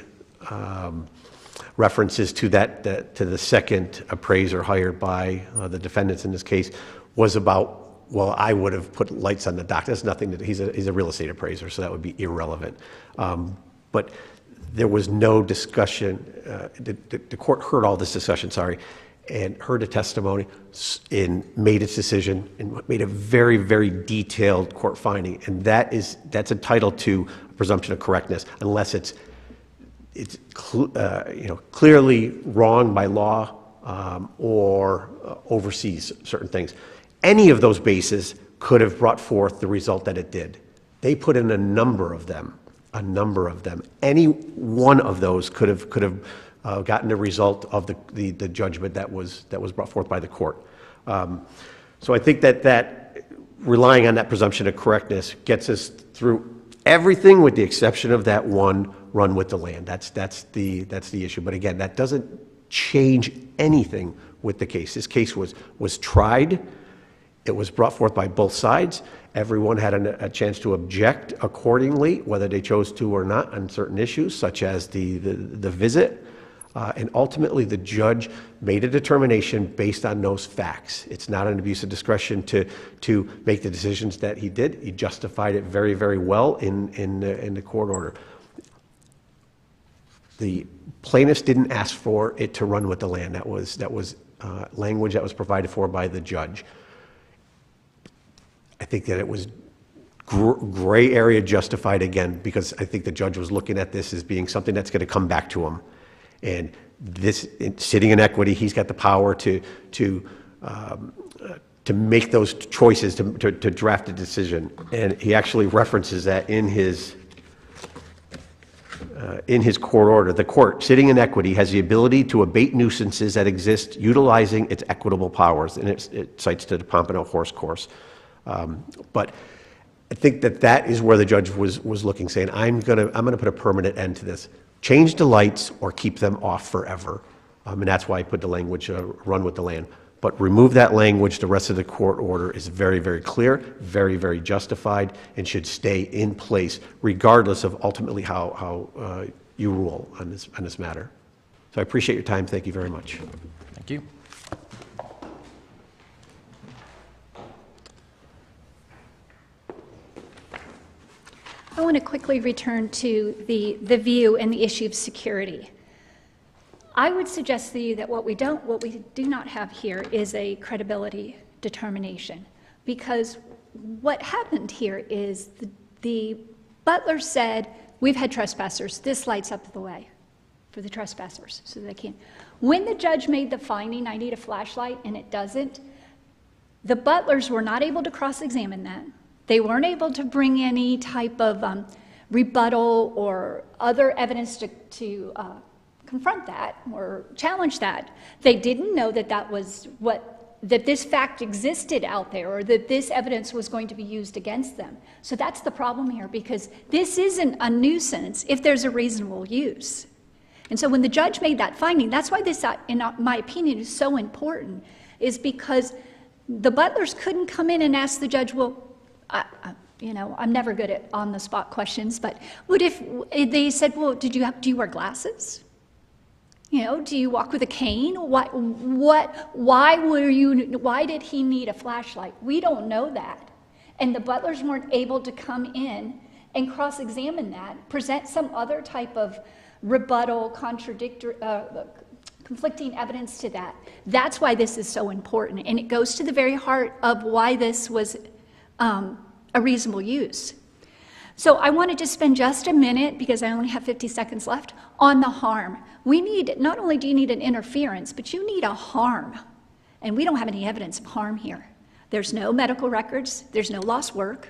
[SPEAKER 1] references to to the second appraiser hired by the defendants in this case was about, well, I would have put lights on the dock. That's nothing. He's a real estate appraiser, so that would be irrelevant. But there was no discussion. The court heard all this discussion, and heard the testimony and made its decision and made a very, very detailed court finding. And that's entitled to a presumption of correctness unless it's clearly wrong by law or oversees certain things. Any of those bases could have brought forth the result that it did. They put in a number of them. Any one of those could have gotten the result of the judgment that was brought forth by the court. So I think that relying on that presumption of correctness gets us through everything with the exception of that one run with the land. That's the issue. But again, that doesn't change anything with the case. This case was tried. It was brought forth by both sides. Everyone had a chance to object accordingly, whether they chose to or not, on certain issues, such as the visit. And ultimately, the judge made a determination based on those facts. It's not an abuse of discretion to make the decisions that he did. He justified it very, very well in the court order. The plaintiffs didn't ask for it to run with the land. That was language that was provided for by the judge. I think that it was gray area justified again, because I think the judge was looking at this as being something that's going to come back to him. And this, sitting in equity, he's got the power to make those choices, to draft a decision. And he actually references that in his court order. The court, sitting in equity, has the ability to abate nuisances that exist utilizing its equitable powers. And it cites to the Pompano Horse Course. But I think that is where the judge was looking, saying, I'm gonna put a permanent end to this. Change the lights or keep them off forever. And that's why I put the language, run with the land. But remove that language. The rest of the court order is very, very clear, very, very justified, and should stay in place regardless of ultimately how you rule on this matter. So I appreciate your time. Thank you very much.
[SPEAKER 4] Thank you.
[SPEAKER 3] I want to quickly return to the view and the issue of security. I would suggest to you that what we do not have here is a credibility determination, because what happened here is the butler said, we've had trespassers, this lights up the way for the trespassers so they can. When the judge made the finding, I need a flashlight, and it doesn't, the butlers were not able to cross-examine that. They weren't able to bring any type of rebuttal or other evidence to confront that or challenge that. They didn't know that that was what that this fact existed out there or that this evidence was going to be used against them. So that's the problem here, because this isn't a nuisance if there's a reasonable use. And so when the judge made that finding, that's why this, in my opinion, is so important, is because the butlers couldn't come in and ask the judge, well, I'm never good at on-the-spot questions, but what if they said, well, do you wear glasses? Do you walk with a cane? Why did he need a flashlight? We don't know that. And the butlers weren't able to come in and cross-examine that, present some other type of rebuttal, conflicting evidence to that. That's why this is so important. And it goes to the very heart of why this was a reasonable use. So I wanted to spend just a minute, because I only have 50 seconds left, on the harm. Not only do you need an interference, but you need a harm. And we don't have any evidence of harm here. There's no medical records, there's no lost work.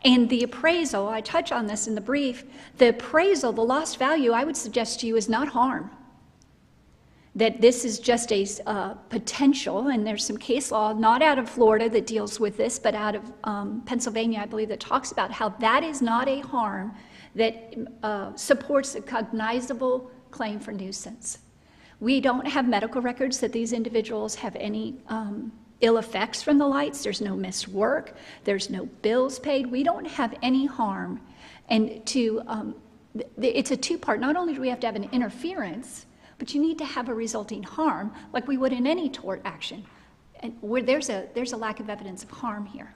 [SPEAKER 3] And the appraisal, I touch on this in the brief, the appraisal, the lost value, I would suggest to you is not harm. That this is just a potential, and there's some case law, not out of Florida that deals with this, but out of Pennsylvania, I believe, that talks about how that is not a harm that supports a cognizable claim for nuisance. We don't have medical records that these individuals have any ill effects from the lights. There's no missed work. There's no bills paid. We don't have any harm. And it's a two-part. Not only do we have to have an interference, but you need to have a resulting harm, like we would in any tort action, and where there's a lack of evidence of harm here.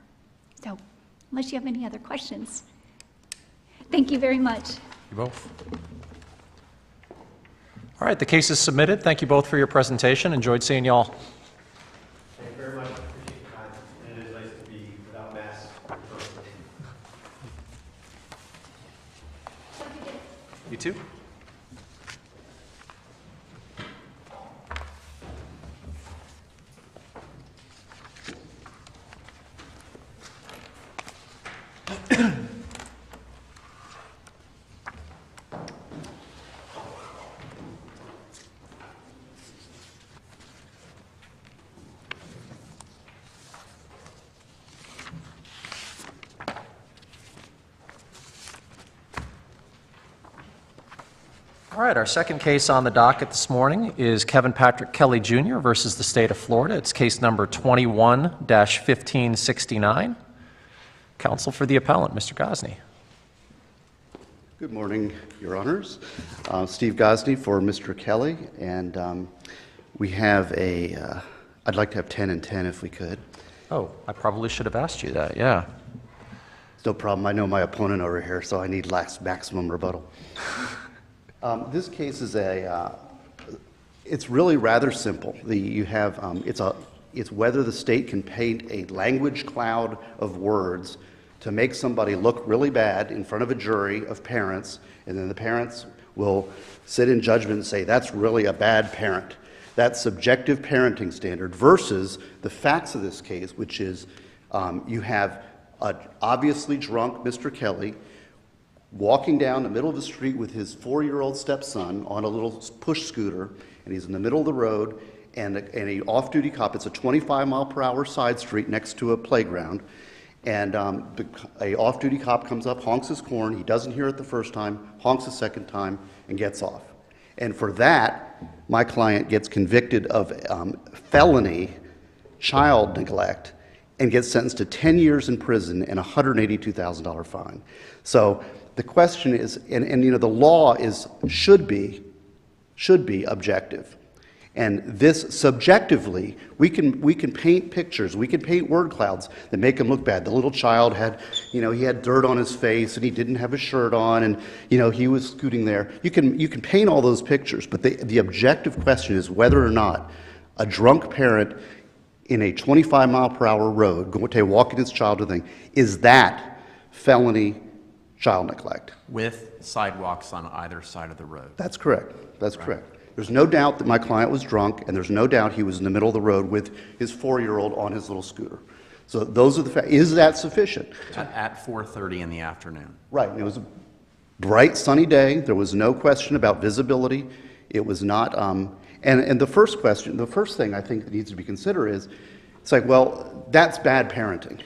[SPEAKER 3] So, unless you have any other questions, thank you very much.
[SPEAKER 4] You both. All right, the case is submitted. Thank you both for your presentation. Enjoyed seeing you all.
[SPEAKER 1] Thank you very much. Appreciate your time. And it is nice to be without masks.
[SPEAKER 4] You too. All right, our second case on the docket this morning is Kevin Patrick Kelly Jr. versus the state of Florida. It's case number 21-1569. Counsel for the appellant, Mr. Gosney.
[SPEAKER 7] Good morning, Your Honors. Steve Gosney for Mr. Kelly, and we have I'd like to have 10 and 10 if we could.
[SPEAKER 4] Oh, I probably should have asked you that, yeah.
[SPEAKER 7] No problem. I know my opponent over here, so I need maximum rebuttal. This case is it's really rather simple. It's whether the state can paint a language cloud of words to make somebody look really bad in front of a jury of parents, and then the parents will sit in judgment and say, that's really a bad parent. That subjective parenting standard versus the facts of this case, which is you have an obviously drunk Mr. Kelly walking down the middle of the street with his 4-year-old stepson on a little push scooter, and he's in the middle of the road, and a off-duty cop, it's a 25-mile-per-hour side street next to a playground, and a off-duty cop comes up, honks his horn, he doesn't hear it the first time, honks the second time, and gets off. And for that, my client gets convicted of felony child neglect and gets sentenced to 10 years in prison and a $182,000 fine. So the question is, and the law should be objective. And this subjectively, we can paint pictures, we can paint word clouds that make him look bad. The little child had, he had dirt on his face and he didn't have a shirt on and, he was scooting there. You can paint all those pictures, but the objective question is whether or not a drunk parent in a 25-mile-per-hour road, walking his child to the thing, is that felony child neglect.
[SPEAKER 6] With sidewalks on either side of the road.
[SPEAKER 7] That's correct. That's correct. There's no doubt that my client was drunk, and there's no doubt he was in the middle of the road with his 4-year-old on his little scooter. So those are the facts. Is that sufficient?
[SPEAKER 6] At 4:30 in the afternoon.
[SPEAKER 7] Right. And it was a bright, sunny day. There was no question about visibility. It was not. And the first thing I think that needs to be considered is, It's like, well, that's bad parenting.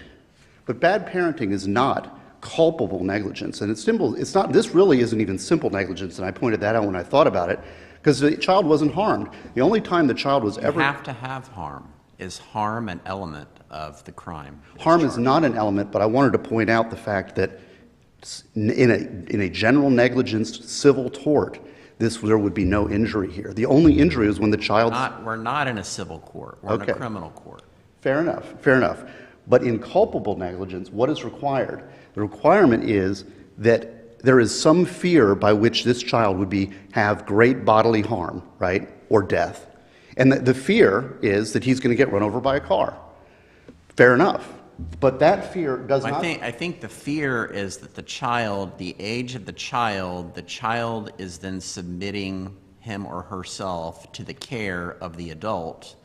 [SPEAKER 7] But bad parenting is not culpable negligence. And it's simple. It's not, this really isn't even simple negligence. And I pointed that out when I thought about it, because the child wasn't harmed. The only time the child was ever...
[SPEAKER 6] You have to have harm. Is harm an element of the crime?
[SPEAKER 7] Harm is not an element, but I wanted to point out the fact that in a general negligence civil tort, there would be no injury here. The only injury is when the child...
[SPEAKER 6] We're not in a civil court. We're in a criminal court.
[SPEAKER 7] Fair enough, fair enough. But in culpable negligence, what is required? The requirement is that there is some fear by which this child would have great bodily harm, right, or death. And the fear is that he's going to get run over by a car. Fair enough. But that fear does not...
[SPEAKER 6] I think the fear is that the age of the child is then submitting him or herself to the care of the adult.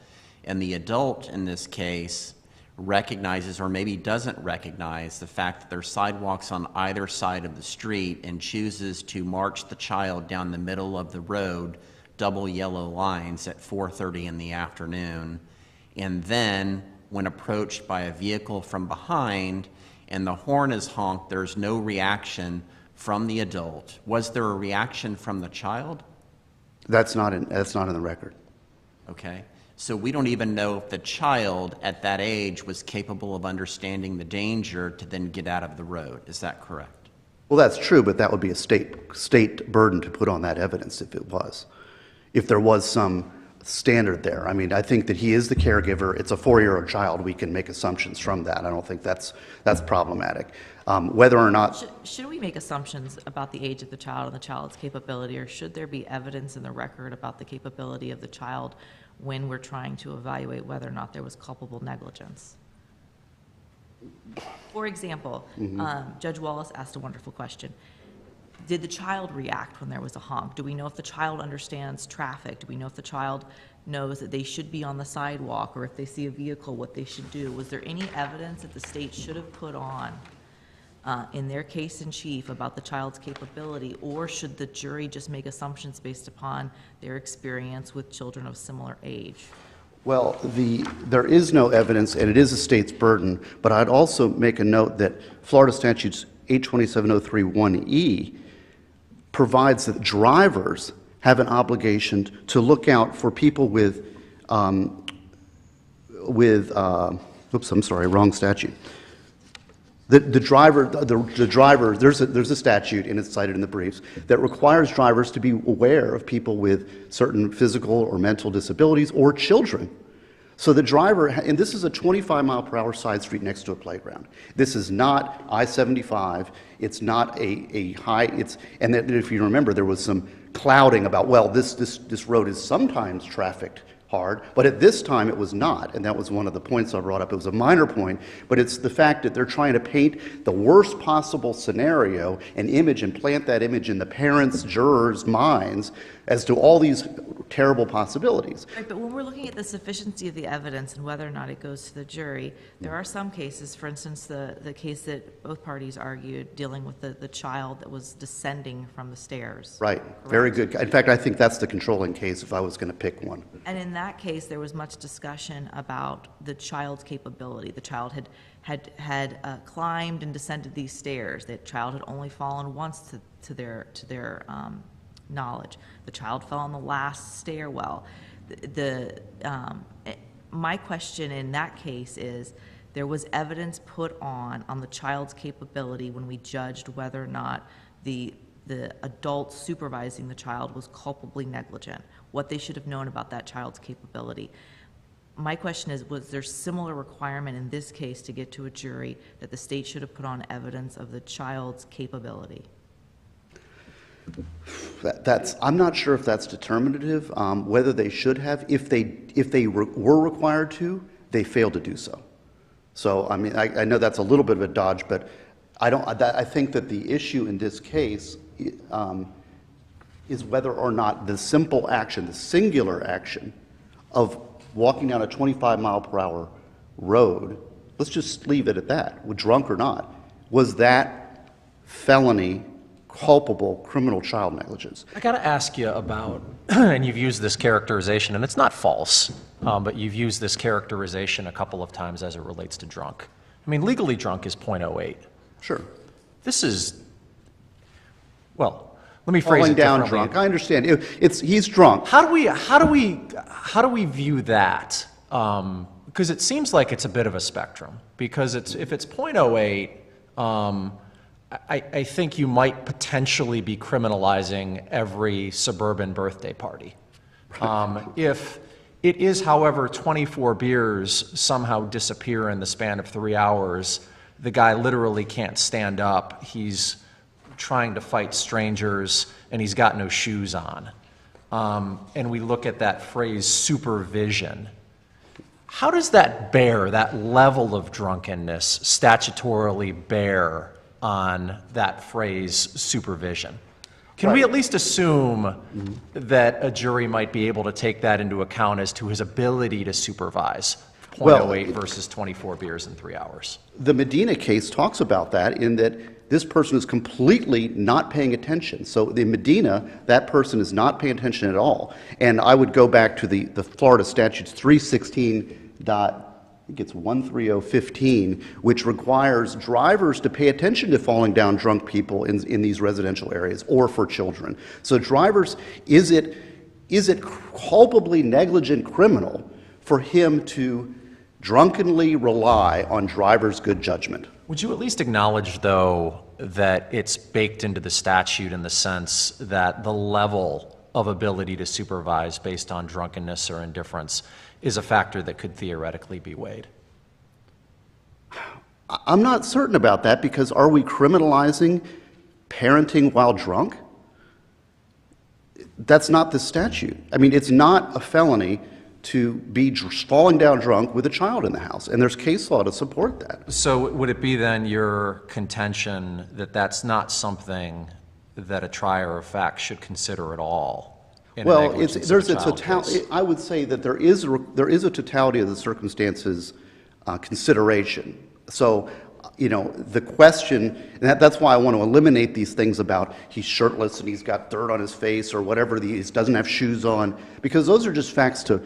[SPEAKER 6] And the adult, in this case, recognizes or maybe doesn't recognize the fact that there are sidewalks on either side of the street and chooses to march the child down the middle of the road, double yellow lines at 4:30 in the afternoon. And then, when approached by a vehicle from behind and the horn is honked, there's no reaction from the adult. Was there a reaction from the child?
[SPEAKER 7] That's not in the record.
[SPEAKER 6] Okay. So we don't even know if the child at that age was capable of understanding the danger to then get out of the road. Is that correct?
[SPEAKER 7] Well, that's true, but that would be a state burden to put on that evidence if it was. If there was some standard there. I mean, I think that he is the caregiver. It's a 4-year-old child. We can make assumptions from that. I don't think that's problematic. Whether or not...
[SPEAKER 5] Should we make assumptions about the age of the child and the child's capability, or should there be evidence in the record about the capability of the child when we're trying to evaluate whether or not there was culpable negligence? For example, Judge Wallace asked a wonderful question. Did the child react when there was a honk? Do we know if the child understands traffic? Do we know if the child knows that they should be on the sidewalk, or if they see a vehicle, what they should do? Was there any evidence that the state should have put on in their case in chief about the child's capability, or should the jury just make assumptions based upon their experience with children of similar age?
[SPEAKER 7] Well, there is no evidence, and it is a state's burden, but I'd also make a note that Florida statutes 827.03(1)(e) provides that drivers have an obligation to look out for people with oops, I'm sorry, wrong statute. The driver, there's a statute, and it's cited in the briefs, that requires drivers to be aware of people with certain physical or mental disabilities or children. So the driver, and this is a 25-mile-per-hour side street next to a playground. This is not I-75. It's not a high, and then if you remember, there was some clouding about, well, this road is sometimes trafficked hard, but at this time it was not, and that was one of the points I brought up. It was a minor point, but it's the fact that they're trying to paint the worst possible scenario, an image, and plant that image in the parents' jurors' minds as to all these terrible possibilities.
[SPEAKER 5] Right, but when we're looking at the sufficiency of the evidence and whether or not it goes to the jury, there are some cases, for instance, the case that both parties argued dealing with the child that was descending from the stairs.
[SPEAKER 7] Right,
[SPEAKER 5] correct? Very
[SPEAKER 7] good. In fact, I think that's the controlling case if I was going to pick one.
[SPEAKER 5] And in that case, there was much discussion about the child's capability. The child had climbed and descended these stairs. The child had only fallen once to their knowledge. The child fell on the last stairwell. My question in that case is, there was evidence put on the child's capability when we judged whether or not the adult supervising the child was culpably negligent, what they should have known about that child's capability. My question is, was there similar requirement in this case to get to a jury that the state should have put on evidence of the child's capability?
[SPEAKER 7] I'm not sure if that's determinative, whether they should have. If they were required to, they failed to do so. So, I mean, I know that's a little bit of a dodge, but I think that the issue in this case is whether or not the simple action, the singular action of walking down a 25-mile-per-hour road, let's just leave it at that, drunk or not, was that felony culpable criminal child negligence?
[SPEAKER 4] I got to ask you about, and you've used this characterization, and it's not false, but you've used this characterization a couple of times as it relates to drunk. I mean, legally drunk is .08.
[SPEAKER 7] Sure.
[SPEAKER 4] This is, well, let me phrase
[SPEAKER 7] Falling
[SPEAKER 4] it
[SPEAKER 7] down
[SPEAKER 4] differently.
[SPEAKER 7] drunk. I understand. He's drunk.
[SPEAKER 4] How do we view that? Because it seems like it's a bit of a spectrum. Because if it's .08, I think you might potentially be criminalizing every suburban birthday party. If it is, however, 24 beers somehow disappear in the span of 3 hours, the guy literally can't stand up. He's trying to fight strangers, and he's got no shoes on. And we look at that phrase, supervision. How does that bear, that level of drunkenness, statutorily bear on that phrase, supervision? Can we at least assume that a jury might be able to take that into account as to his ability to supervise .08 versus 24 beers in 3 hours?
[SPEAKER 7] The Medina case talks about that in that this person is completely not paying attention. So in Medina, that person is not paying attention at all. And I would go back to the Florida statutes 316.13015, which requires drivers to pay attention to falling down drunk people in these residential areas or for children. So drivers, is it culpably negligent criminal for him to drunkenly rely on driver's good judgment?
[SPEAKER 4] Would you at least acknowledge, though, that it's baked into the statute in the sense that the level of ability to supervise based on drunkenness or indifference is a factor that could theoretically be weighed?
[SPEAKER 7] I'm not certain about that, because are we criminalizing parenting while drunk? That's not the statute. I mean, it's not a felony to be falling down drunk with a child in the house, and there's case law to support that.
[SPEAKER 4] So would it be then your contention that that's not something that a trier of fact should consider at all?
[SPEAKER 7] Well, there's a totality. I would say that there is a totality of the circumstances consideration. So, the question, and that's why I want to eliminate these things about he's shirtless and he's got dirt on his face or whatever, he doesn't have shoes on, because those are just facts to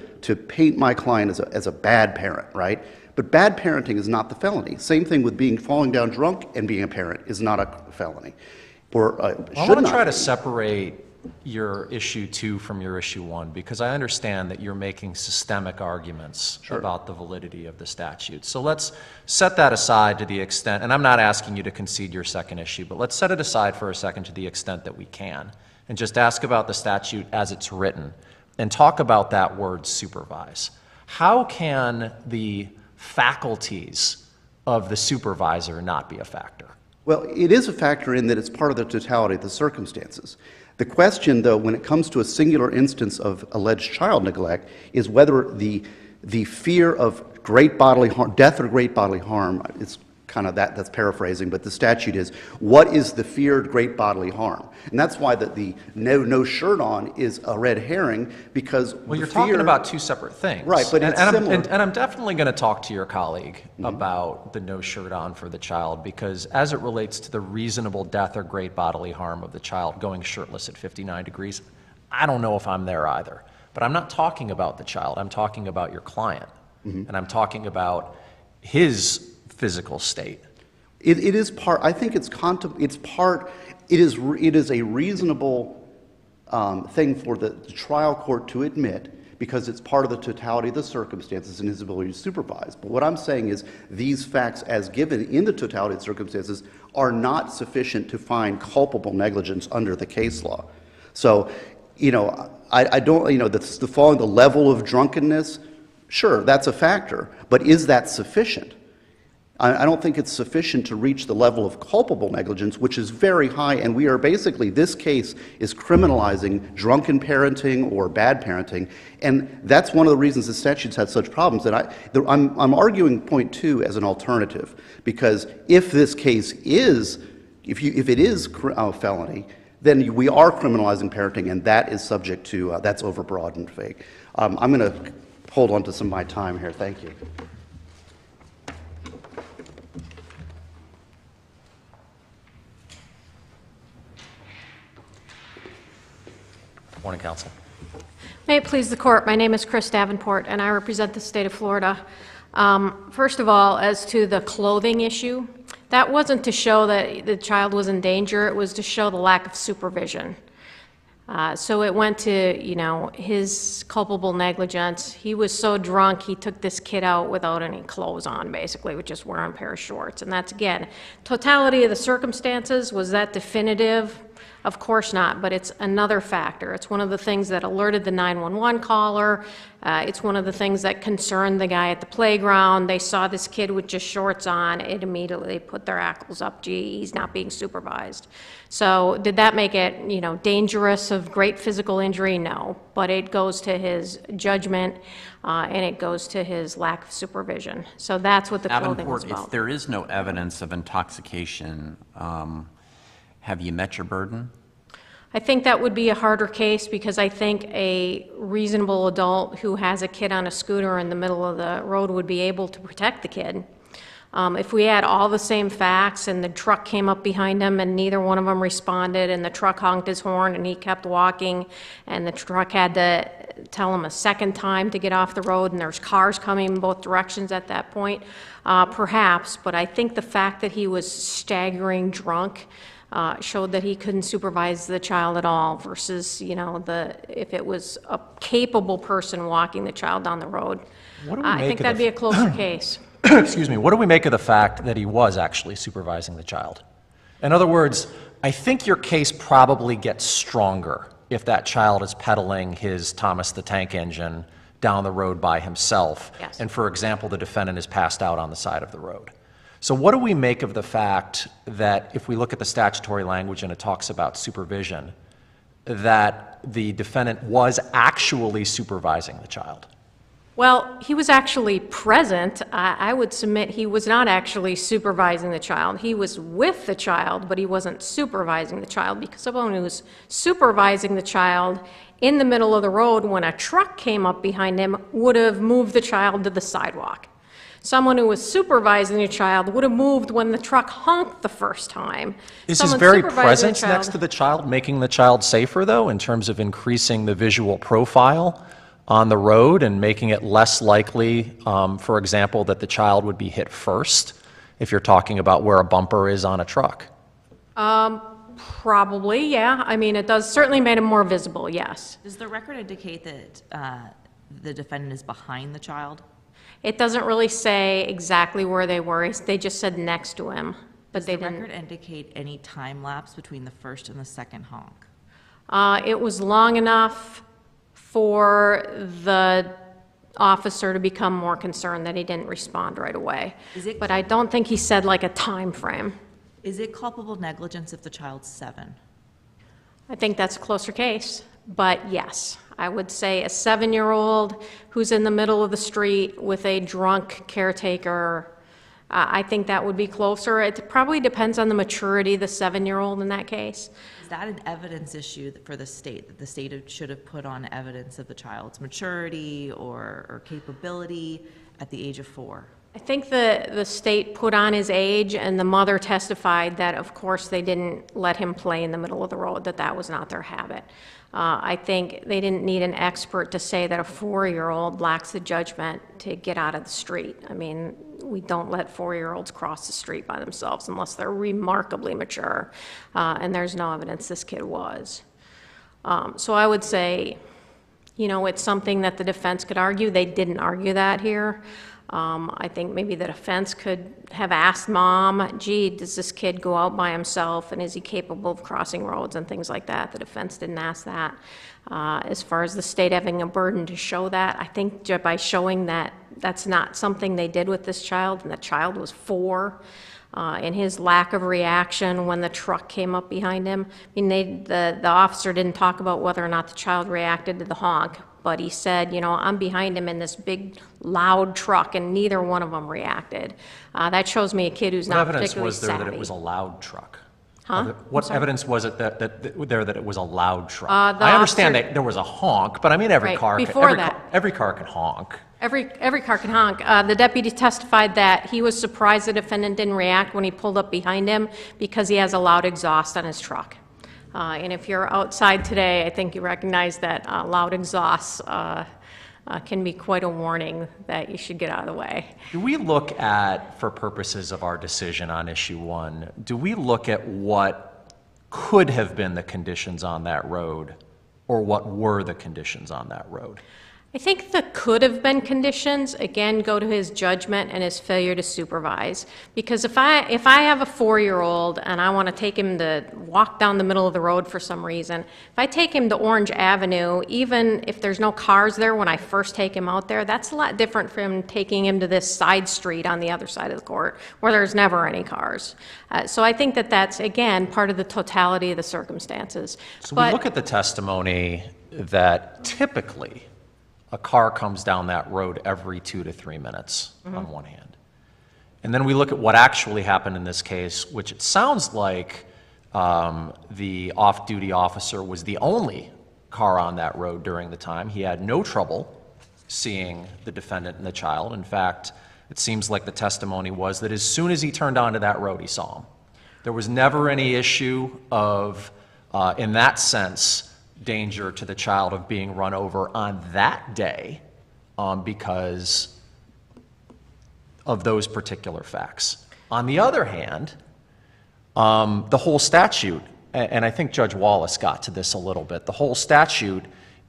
[SPEAKER 7] paint my client as a bad parent, right? But bad parenting is not the felony. Same thing with falling down drunk and being a parent is not a felony. Or
[SPEAKER 4] I want to try to separate your issue 2 from your issue 1, because I understand that you're making systemic arguments about the validity of the statute. So let's set that aside to the extent, and I'm not asking you to concede your second issue, but let's set it aside for a second to the extent that we can, and just ask about the statute as it's written, and talk about that word supervise. How can the faculties of the supervisor not be a factor?
[SPEAKER 7] Well, it is a factor in that it's part of the totality of the circumstances. The question, though, when it comes to a singular instance of alleged child neglect, is whether the fear of great bodily harm, death or great bodily harm, it's kind of that's paraphrasing, but the statute is, what is the feared great bodily harm? And that's why the no shirt on is a red herring, because
[SPEAKER 4] well, you're talking about two separate things.
[SPEAKER 7] Right, but it's similar.
[SPEAKER 4] And I'm definitely going to talk to your colleague about the no shirt on for the child, because as it relates to the reasonable death or great bodily harm of the child going shirtless at 59 degrees, I don't know if I'm there either. But I'm not talking about the child. I'm talking about your client. And I'm talking about his physical state.
[SPEAKER 7] It is part. I think it's part. It is a reasonable thing for the trial court to admit, because it's part of the totality of the circumstances and his ability to supervise. But what I'm saying is these facts, as given in the totality of the circumstances, are not sufficient to find culpable negligence under the case law. So, I don't. The following the level of drunkenness. Sure, that's a factor, but is that sufficient? I don't think it's sufficient to reach the level of culpable negligence, which is very high, and we are basically, this case is criminalizing drunken parenting or bad parenting, and that's one of the reasons the statutes have such problems. And I'm arguing point 2 as an alternative, because if this case is, if it is a felony, then we are criminalizing parenting, and that is subject to, that's overbroad and vague. I'm going to hold on to some of my time here. Thank you.
[SPEAKER 4] Morning, counsel.
[SPEAKER 8] May it please the court, my name is Chris Davenport, and I represent the state of Florida. First of all, as to the clothing issue, that wasn't to show that the child was in danger, it was to show the lack of supervision. So it went to, his culpable negligence. He was so drunk, he took this kid out without any clothes on, basically, with just wearing a pair of shorts. And that's, again, totality of the circumstances. Was that definitive? Of course not, but it's another factor. It's one of the things that alerted the 911 caller. It's one of the things that concerned the guy at the playground. They saw this kid with just shorts on. It immediately put their hackles up. Gee, he's not being supervised. So did that make it, dangerous of great physical injury? No, but it goes to his judgment and it goes to his lack of supervision. So that's what the clothing was about.
[SPEAKER 6] If there is no evidence of intoxication, have you met your burden?
[SPEAKER 8] I think that would be a harder case because I think a reasonable adult who has a kid on a scooter in the middle of the road would be able to protect the kid. If we had all the same facts and the truck came up behind him and neither one of them responded and the truck honked his horn and he kept walking and the truck had to tell him a second time to get off the road and there's cars coming in both directions at that point, perhaps. But I think the fact that he was staggering drunk showed that he couldn't supervise the child at all versus, if it was a capable person walking the child down the road. I think that'd be a closer case.
[SPEAKER 4] Excuse me, what do we make of the fact that he was actually supervising the child? In other words, I think your case probably gets stronger if that child is pedaling his Thomas the Tank Engine down the road by himself.
[SPEAKER 8] Yes.
[SPEAKER 4] And for example, the defendant is passed out on the side of the road. So what do we make of the fact that if we look at the statutory language and it talks about supervision, that the defendant was actually supervising the child?
[SPEAKER 8] Well, he was actually present. I would submit he was not actually supervising the child. He was with the child, but he wasn't supervising the child because someone who was supervising the child in the middle of the road when a truck came up behind him would have moved the child to the sidewalk. Someone who was supervising a child would have moved when the truck honked the first time.
[SPEAKER 4] Is his very presence next to the child making the child safer, though, in terms of increasing the visual profile on the road and making it less likely, for example, that the child would be hit first if you're talking about where a bumper is on a truck?
[SPEAKER 8] Probably, yeah. I mean, it does certainly made him more visible, yes.
[SPEAKER 5] Does the record indicate that the defendant is behind the child?
[SPEAKER 8] It doesn't really say exactly where they were. They just said next to him, but they didn't.
[SPEAKER 5] Does the record indicate any time lapse between the first and the second honk?
[SPEAKER 8] It was long enough for the officer to become more concerned that he didn't respond right away. But I don't think he said like a time frame.
[SPEAKER 5] Is it culpable negligence if the child's 7?
[SPEAKER 8] I think that's a closer case, but yes. I would say a 7-year-old who's in the middle of the street with a drunk caretaker, I think that would be closer. It probably depends on the maturity of the 7-year-old in that case.
[SPEAKER 5] Is that an evidence issue for the state, that the state should have put on evidence of the child's maturity or capability at the age of 4?
[SPEAKER 8] I think the state put on his age, and the mother testified that, of course, they didn't let him play in the middle of the road, that was not their habit. I think they didn't need an expert to say that a 4-year-old lacks the judgment to get out of the street. I mean, we don't let 4-year-olds cross the street by themselves unless they're remarkably mature, and there's no evidence this kid was. So I would say, it's something that the defense could argue. They didn't argue that here. I think maybe the defense could have asked mom, gee, does this kid go out by himself and is he capable of crossing roads and things like that. The defense didn't ask that. As far as the state having a burden to show that, I think by showing that that's not something they did with this child, and the child was 4, and his lack of reaction when the truck came up behind him. I mean, the officer didn't talk about whether or not the child reacted to the honk, but he said, I'm behind him in this big, loud truck, and neither one of them reacted. That shows me a kid who's not particularly savvy.
[SPEAKER 4] What evidence was there that it was a loud truck?
[SPEAKER 8] Huh?
[SPEAKER 4] What evidence was it that it was a loud truck? I understand that there was a honk, but I mean every car can honk.
[SPEAKER 8] Every car can honk. The deputy testified that he was surprised the defendant didn't react when he pulled up behind him because he has a loud exhaust on his truck. And if you're outside today, I think you recognize that loud exhausts can be quite a warning that you should get out of the way.
[SPEAKER 4] Do we look at, for purposes of our decision on issue 1, do we look at what could have been the conditions on that road or what were the conditions on that road?
[SPEAKER 8] I think the could have been conditions, again, go to his judgment and his failure to supervise. Because if I have a 4-year-old and I want to take him to walk down the middle of the road for some reason, if I take him to Orange Avenue, even if there's no cars there when I first take him out there, that's a lot different from taking him to this side street on the other side of the court where there's never any cars. So I think that that's, again, part of the totality of the circumstances.
[SPEAKER 4] So we look at the testimony that typically a car comes down that road every 2 to 3 minutes on one hand. And then we look at what actually happened in this case, which it sounds like the off-duty officer was the only car on that road during the time. He had no trouble seeing the defendant and the child. In fact, it seems like the testimony was that as soon as he turned onto that road, he saw him. There was never any issue of, in that sense, danger to the child of being run over on that day because of those particular facts. On the other hand, the whole statute, and I think Judge Wallace got to this a little bit, the whole statute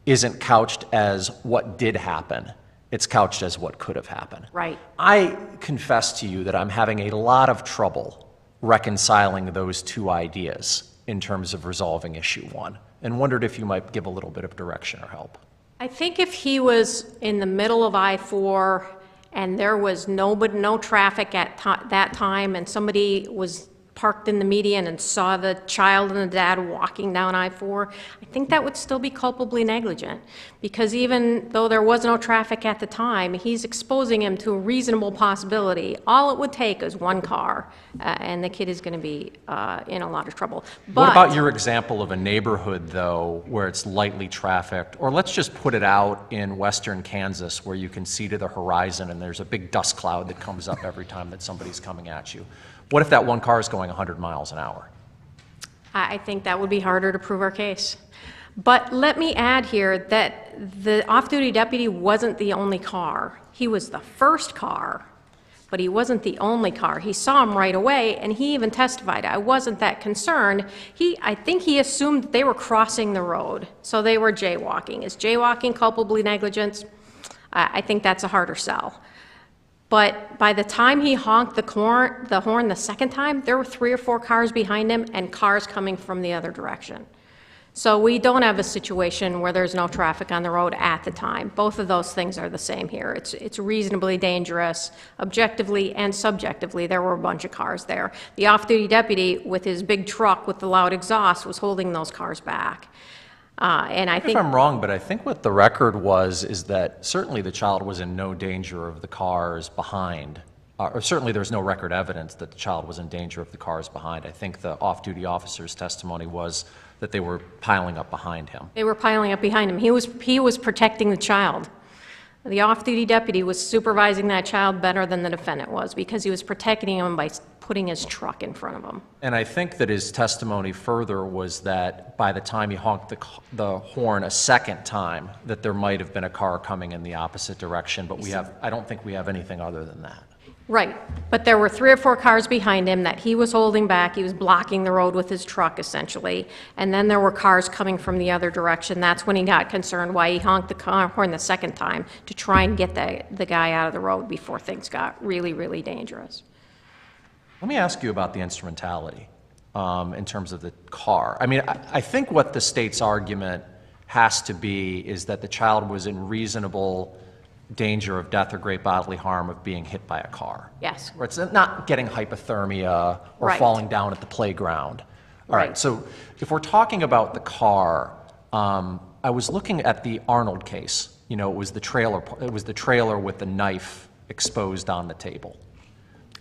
[SPEAKER 4] isn't couched as what did happen. It's couched as what could have happened.
[SPEAKER 8] Right.
[SPEAKER 4] I confess to you that I'm having a lot of trouble reconciling those two ideas in terms of resolving issue 1, and wondered if you might give a little bit of direction or help.
[SPEAKER 8] I think if he was in the middle of I-4 and there was no traffic at that time and somebody was parked in the median and saw the child and the dad walking down I-4, I think that would still be culpably negligent. Because even though there was no traffic at the time, he's exposing him to a reasonable possibility. All it would take is one car, and the kid is going to be in a lot of trouble. But
[SPEAKER 4] what about your example of a neighborhood, though, where it's lightly trafficked? Or let's just put it out in western Kansas where you can see to the horizon and there's a big dust cloud that comes up every time that somebody's coming at you. What if that one car is going 100 miles an hour?
[SPEAKER 8] I think that would be harder to prove our case. But let me add here that the off-duty deputy wasn't the only car. He was the first car, but he wasn't the only car. He saw him right away, and he even testified. I wasn't that concerned. I think he assumed that they were crossing the road, so they were jaywalking. Is jaywalking culpably negligence? I think that's a harder sell. But by the time he honked the horn the second time, there were 3 or 4 cars behind him and cars coming from the other direction. So we don't have a situation where there's no traffic on the road at the time. Both of those things are the same here. It's reasonably dangerous, objectively and subjectively. There were a bunch of cars there. The off-duty deputy with his big truck with the loud exhaust was holding those cars back. And I think,
[SPEAKER 4] if I'm wrong, but I think what the record was is that certainly the child was in no danger of the cars behind, or certainly there's no record evidence that the child was in danger of the cars behind. I think the off-duty officer's testimony was that they were piling up behind him.
[SPEAKER 8] they were piling up behind him. He was protecting the child. The off-duty deputy was supervising that child better than the defendant was because he was protecting him by putting his truck in front of him.
[SPEAKER 4] And I think that his testimony further was that by the time he honked the horn a second time, that there might have been a car coming in the opposite direction, but I don't think we have anything other than that.
[SPEAKER 8] Right, but there were 3 or 4 cars behind him that he was holding back. He was blocking the road with his truck, essentially. And then there were cars coming from the other direction. That's when he got concerned, why he honked the horn the second time, to try and get the guy out of the road before things got really, really dangerous.
[SPEAKER 4] Let me ask you about the instrumentality in terms of the car. I mean, I think what the state's argument has to be is that the child was in reasonable danger of death or great bodily harm of being hit by a car.
[SPEAKER 8] Yes.
[SPEAKER 4] Or it's not getting hypothermia or
[SPEAKER 8] Right.
[SPEAKER 4] falling down at the playground. All right,
[SPEAKER 8] Right.
[SPEAKER 4] so if we're talking about the car, I was looking at the Arnold case. You know, it was the trailer with the knife exposed on the table.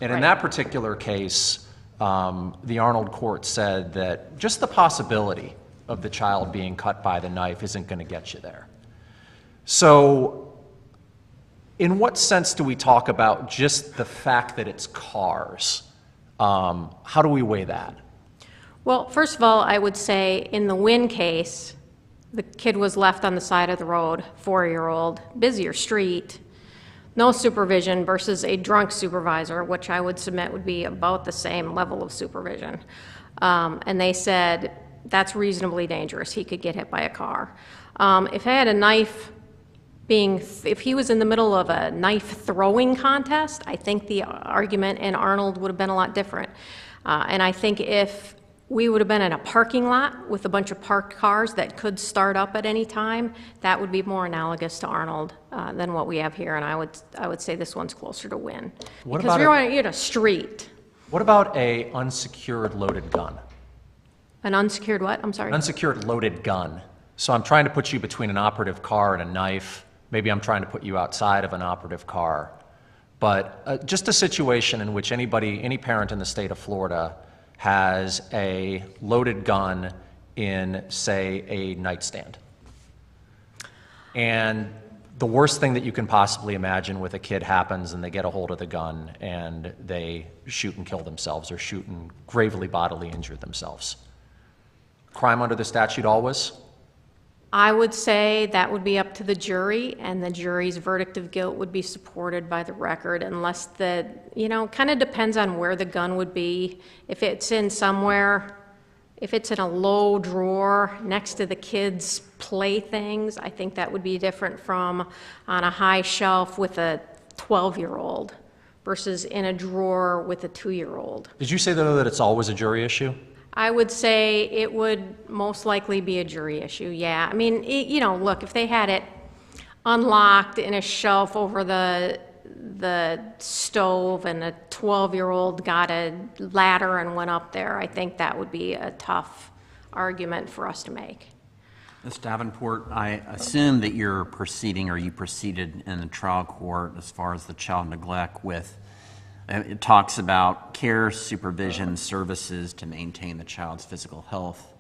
[SPEAKER 4] And in
[SPEAKER 8] Right.
[SPEAKER 4] that particular case, the Arnold court said that just the possibility of the child being cut by the knife isn't going to get you there. So in what sense do we talk about just the fact that it's cars? How do we weigh that?
[SPEAKER 8] Well, first of all, I would say in the Wynn case, the kid was left on the side of the road, 4-year-old, busier street, no supervision versus a drunk supervisor, which I would submit would be about the same level of supervision. And they said that's reasonably dangerous. He could get hit by a car. If I had a knife if he was in the middle of a knife throwing contest, I think the argument in Arnold would have been a lot different. And I think if we would have been in a parking lot with a bunch of parked cars that could start up at any time, that would be more analogous to Arnold than what we have here. And I would say this one's closer to Wynn.
[SPEAKER 4] What
[SPEAKER 8] because
[SPEAKER 4] about
[SPEAKER 8] you're on a street.
[SPEAKER 4] What about a unsecured loaded gun?
[SPEAKER 8] An unsecured what? I'm sorry?
[SPEAKER 4] An unsecured loaded gun. So I'm trying to put you between an operative car and a knife. Maybe I'm trying to put you outside of an operative car. But just a situation in which any parent in the state of Florida has a loaded gun in, say, a nightstand. And the worst thing that you can possibly imagine with a kid happens and they get a hold of the gun and they shoot and kill themselves or shoot and gravely bodily injure themselves. Crime under the statute always?
[SPEAKER 8] I would say that would be up to the jury, and the jury's verdict of guilt would be supported by the record unless kind of depends on where the gun would be. If it's in a low drawer next to the kids' playthings, I think that would be different from on a high shelf with a 12-year-old versus in a drawer with a 2-year-old.
[SPEAKER 4] Did you say, though, that it's always a jury issue?
[SPEAKER 8] I would say it would most likely be a jury issue, yeah. I mean, look, if they had it unlocked in a shelf over the stove and a 12-year-old got a ladder and went up there, I think that would be a tough argument for us to make.
[SPEAKER 6] Ms. Davenport, I assume that you proceeded in the trial court as far as the child neglect with it talks about care, supervision, services to maintain the child's physical health.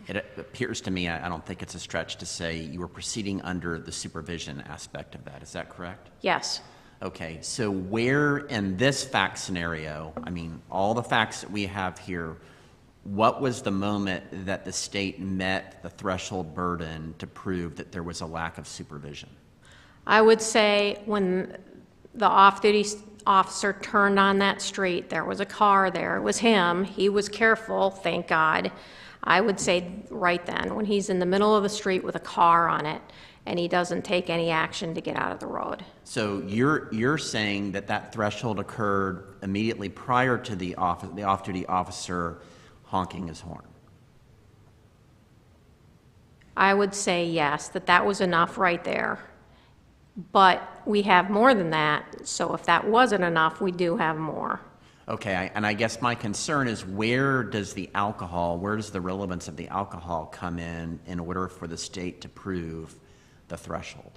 [SPEAKER 6] It appears to me, I don't think it's a stretch to say you were proceeding under the supervision aspect of that. Is that correct?
[SPEAKER 8] Yes.
[SPEAKER 6] Okay, so where in this fact scenario, I mean, all the facts that we have here, what was the moment that the state met the threshold burden to prove that there was a lack of supervision?
[SPEAKER 8] I would say when the off-duty officer turned on that street, there was a car there. It was him. He was careful, thank God. I would say right then, when he's in the middle of the street with a car on it and he doesn't take any action to get out of the road.
[SPEAKER 6] So you're saying that threshold occurred immediately prior to the off-duty officer honking his horn?
[SPEAKER 8] I would say yes, that was enough right there. But we have more than that, so if that wasn't enough, we do have more.
[SPEAKER 6] Okay, and I guess my concern is where does the relevance of the alcohol come in order for the state to prove the threshold?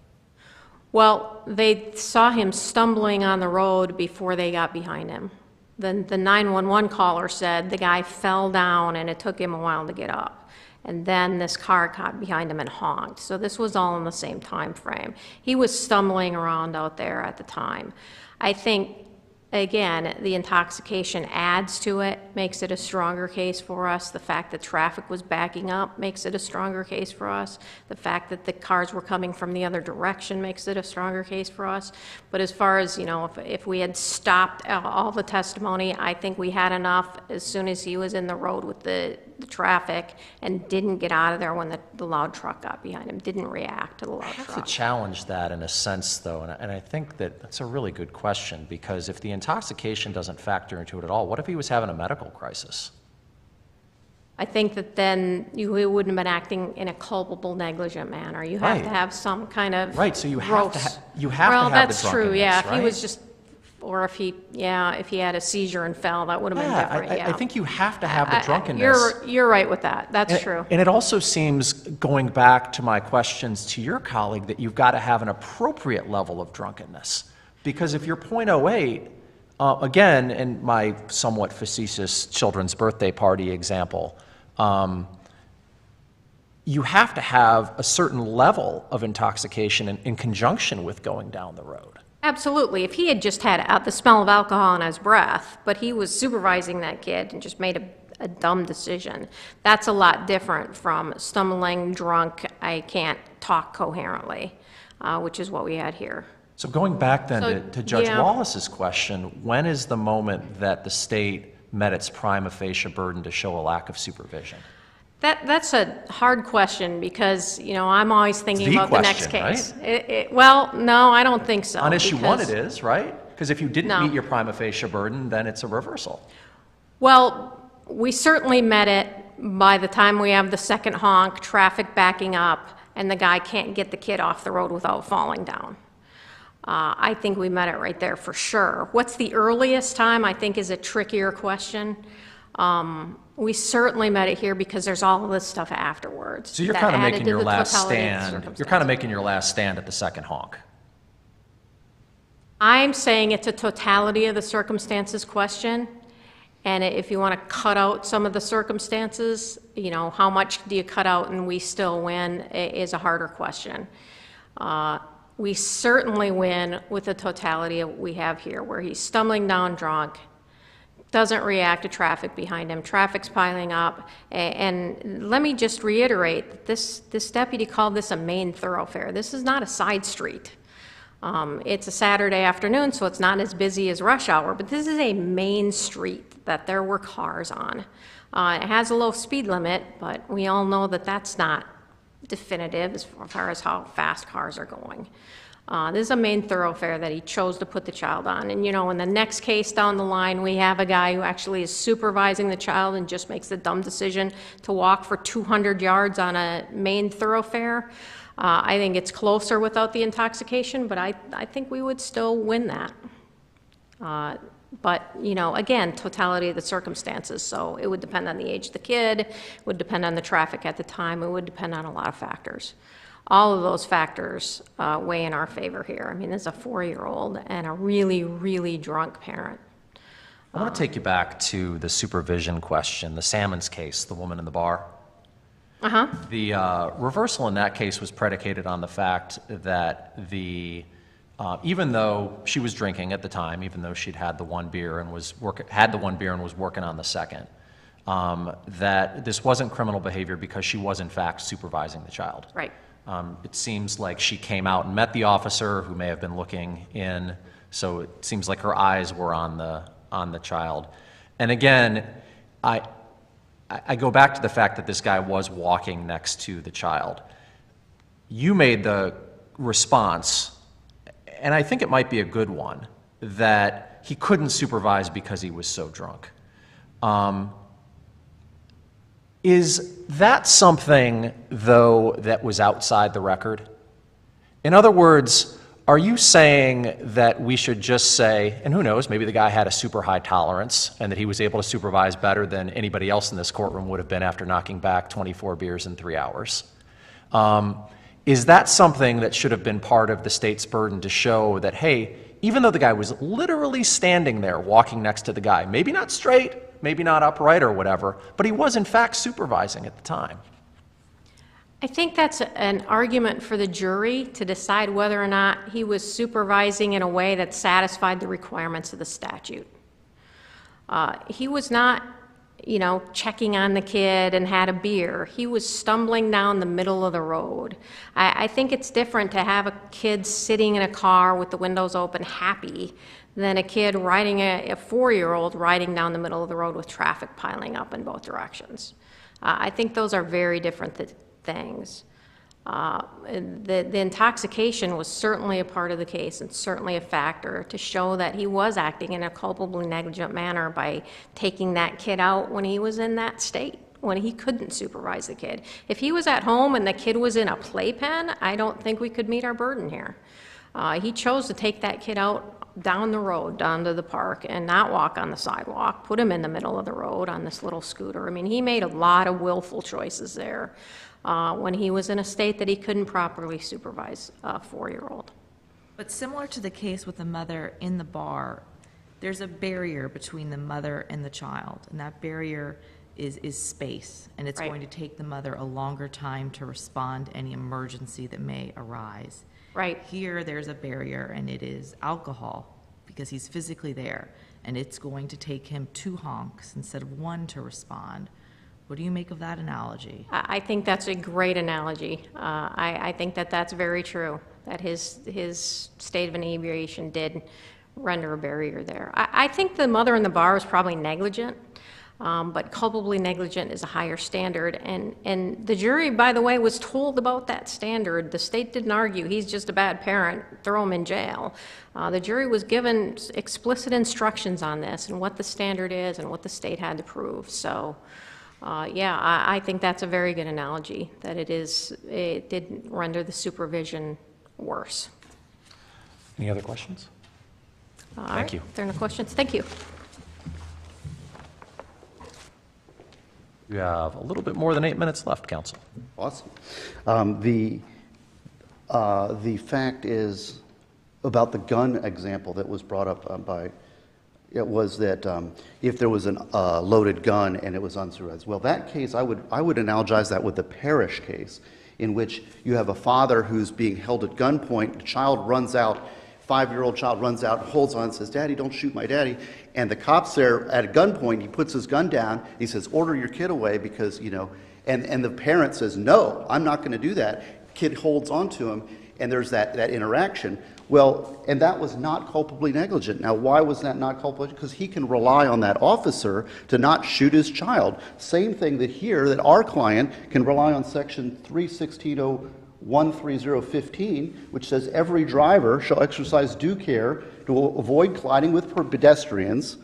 [SPEAKER 8] Well, they saw him stumbling on the road before they got behind him. Then the 911 caller said the guy fell down and it took him a while to get up. And then this car got behind him and honked. So this was all in the same time frame. He was stumbling around out there at the time. I think, again, the intoxication adds to it, makes it a stronger case for us. The fact that traffic was backing up makes it a stronger case for us. The fact that the cars were coming from the other direction makes it a stronger case for us. But as far as, if we had stopped all the testimony, I think we had enough as soon as he was in the road with the traffic and didn't get out of there when the loud truck got behind him, didn't react to the loud truck.
[SPEAKER 4] I have to challenge that in a sense, though, and I think that's a really good question, because if the intoxication doesn't factor into it at all, what if he was having a medical crisis?
[SPEAKER 8] I think that then you wouldn't have been acting in a culpable, negligent manner. You have to have some kind of
[SPEAKER 4] so you have to have the
[SPEAKER 8] Well, that's true, yeah.
[SPEAKER 4] right?
[SPEAKER 8] If he was just, or if he had a seizure and fell, that would have been different,
[SPEAKER 4] I think you have to have the drunkenness.
[SPEAKER 8] You're right with that. That's true.
[SPEAKER 4] And it also seems, going back to my questions to your colleague, that you've got to have an appropriate level of drunkenness. Because if you're 0.08, again, in my somewhat facetious children's birthday party example, you have to have a certain level of intoxication in conjunction with going down the road.
[SPEAKER 8] Absolutely. If he had just had the smell of alcohol in his breath, but he was supervising that kid and just made a dumb decision. That's a lot different from stumbling, drunk, I can't talk coherently, which is what we had here.
[SPEAKER 4] So going back then
[SPEAKER 8] So,
[SPEAKER 4] to Judge
[SPEAKER 8] yeah.
[SPEAKER 4] Wallace's question, when is the moment that the state met its prima facie burden to show a lack of supervision?
[SPEAKER 8] That's a hard question because, I'm always thinking
[SPEAKER 4] the
[SPEAKER 8] about the next
[SPEAKER 4] question,
[SPEAKER 8] case. Well, no, I don't think so.
[SPEAKER 4] On issue one it
[SPEAKER 8] because-
[SPEAKER 4] is, right? Because if you didn't
[SPEAKER 8] No.
[SPEAKER 4] meet your prima facie burden, then it's a reversal.
[SPEAKER 8] Well, we certainly met it by the time we have the second honk, traffic backing up, and the guy can't get the kid off the road without falling down. I think we met it right there for sure. What's the earliest time, I think, is a trickier question. We certainly met it here because there's all of this stuff afterwards.
[SPEAKER 4] So you're
[SPEAKER 8] that
[SPEAKER 4] kind of
[SPEAKER 8] added
[SPEAKER 4] making
[SPEAKER 8] to
[SPEAKER 4] your
[SPEAKER 8] the
[SPEAKER 4] last
[SPEAKER 8] totality of the
[SPEAKER 4] stand. You're
[SPEAKER 8] circumstances.
[SPEAKER 4] kind of making your last stand at the second honk.
[SPEAKER 8] I'm saying it's a totality of the circumstances question, and if you want to cut out some of the circumstances, how much do you cut out and we still win is a harder question. We certainly win with the totality of what we have here, where he's stumbling down drunk, doesn't react to traffic behind him, traffic's piling up, and let me just reiterate that this deputy called this a main thoroughfare. This is not a side street. It's a Saturday afternoon, so it's not as busy as rush hour, but this is a main street that there were cars on. It has a low speed limit, but we all know that that's not definitive as far as how fast cars are going. This is a main thoroughfare that he chose to put the child on. And, in the next case down the line, we have a guy who actually is supervising the child and just makes the dumb decision to walk for 200 yards on a main thoroughfare. I think it's closer without the intoxication, but I think we would still win that. But, again, totality of the circumstances. So it would depend on the age of the kid, it would depend on the traffic at the time, it would depend on a lot of factors. All of those factors weigh in our favor here. I mean, there's a 4-year-old and a really, really drunk parent.
[SPEAKER 4] I want to take you back to the supervision question, the Salmons case, the woman in the bar.
[SPEAKER 8] Uh-huh.
[SPEAKER 4] The reversal in that case was predicated on the fact that even though she was drinking at the time, even though she'd had the one beer and was working on the second, that this wasn't criminal behavior because she was in fact supervising the child.
[SPEAKER 8] Right.
[SPEAKER 4] It seems like she came out and met the officer who may have been looking in, so it seems like her eyes were on the child. And again, I go back to the fact that this guy was walking next to the child. You made the response, and I think it might be a good one, that he couldn't supervise because he was so drunk. Is that something, though, that was outside the record? In other words, are you saying that we should just say, and who knows, maybe the guy had a super high tolerance and that he was able to supervise better than anybody else in this courtroom would have been after knocking back 24 beers in 3 hours? Is that something that should have been part of the state's burden to show that, hey, even though the guy was literally standing there walking next to the guy, maybe not straight, maybe not upright or whatever, but he was in fact supervising at the time?
[SPEAKER 8] I think that's an argument for the jury to decide whether or not he was supervising in a way that satisfied the requirements of the statute. He was not, checking on the kid and had a beer. He was stumbling down the middle of the road. I think it's different to have a kid sitting in a car with the windows open happy than a kid riding, a 4-year-old riding down the middle of the road with traffic piling up in both directions. I think those are very different things. The intoxication was certainly a part of the case and certainly a factor to show that he was acting in a culpably negligent manner by taking that kid out when he was in that state, when he couldn't supervise the kid. If he was at home and the kid was in a playpen, I don't think we could meet our burden here. He chose to take that kid out down the road, down to the park, and not walk on the sidewalk, put him in the middle of the road on this little scooter. I mean, he made a lot of willful choices there when he was in a state that he couldn't properly supervise a 4-year-old.
[SPEAKER 5] But similar to the case with the mother in the bar, there's a barrier between the mother and the child, and that barrier is space, and it's
[SPEAKER 8] Right.
[SPEAKER 5] going to take the mother a longer time to respond to any emergency that may arise.
[SPEAKER 8] Right.
[SPEAKER 5] Here, there's a barrier, and it is alcohol, because he's physically there. and it's going to take him 2 honks instead of 1 to respond. What do you make of that analogy?
[SPEAKER 8] I think that's a great analogy. I think that that's very true, that his state of inebriation did render a barrier there. I think the mother in the bar was probably negligent, but culpably negligent is a higher standard. And the jury, by the way, was told about that standard. The state didn't argue, he's just a bad parent, throw him in jail. The jury was given explicit instructions on this and what the standard is and what the state had to prove. So, yeah, I think that's a very good analogy, that it did render the supervision worse.
[SPEAKER 4] Any other questions?
[SPEAKER 8] Thank
[SPEAKER 4] you.
[SPEAKER 8] If there are no questions, thank you.
[SPEAKER 4] You have a little bit more than 8 minutes left, counsel.
[SPEAKER 7] Awesome. The fact is about the gun example that was brought up it was that if there was a loaded gun and it was unsupervised. Well, that case, I would analogize that with the Parrish case, in which you have a father who's being held at gunpoint, the child runs out, 5-year-old child runs out, holds on and says, "Daddy, don't shoot my daddy." And the cop's there at a gunpoint, he puts his gun down, he says, "Order your kid away," because, and the parent says, "No, I'm not going to do that." Kid holds on to him, and there's that interaction. Well, and that was not culpably negligent. Now, why was that not culpably? Because he can rely on that officer to not shoot his child. Same thing that here, that our client can rely on section 316.013015, which says every driver shall exercise due care to avoid colliding with pedestrians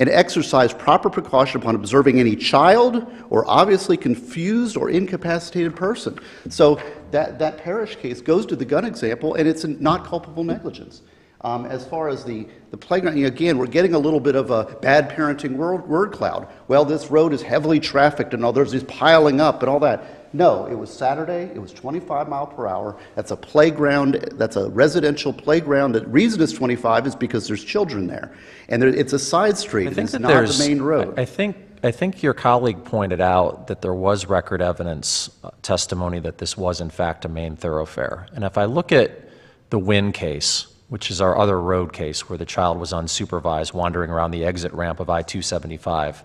[SPEAKER 7] and exercise proper precaution upon observing any child or obviously confused or incapacitated person. So that Parrish case goes to the gun example, and it's not culpable negligence. As far as the playground, again, we're getting a little bit of a bad parenting word cloud. Well, this road is heavily trafficked and all, there's these piling up and all that. No, it was Saturday, it was 25 miles per hour. That's a playground, that's a residential playground. The reason it's 25 is because there's children there. And it's a side street, it's not the main road.
[SPEAKER 4] I think your colleague pointed out that there was record evidence, testimony that this was in fact a main thoroughfare. And if I look at the Wynn case, which is our other road case where the child was unsupervised wandering around the exit ramp of I-275.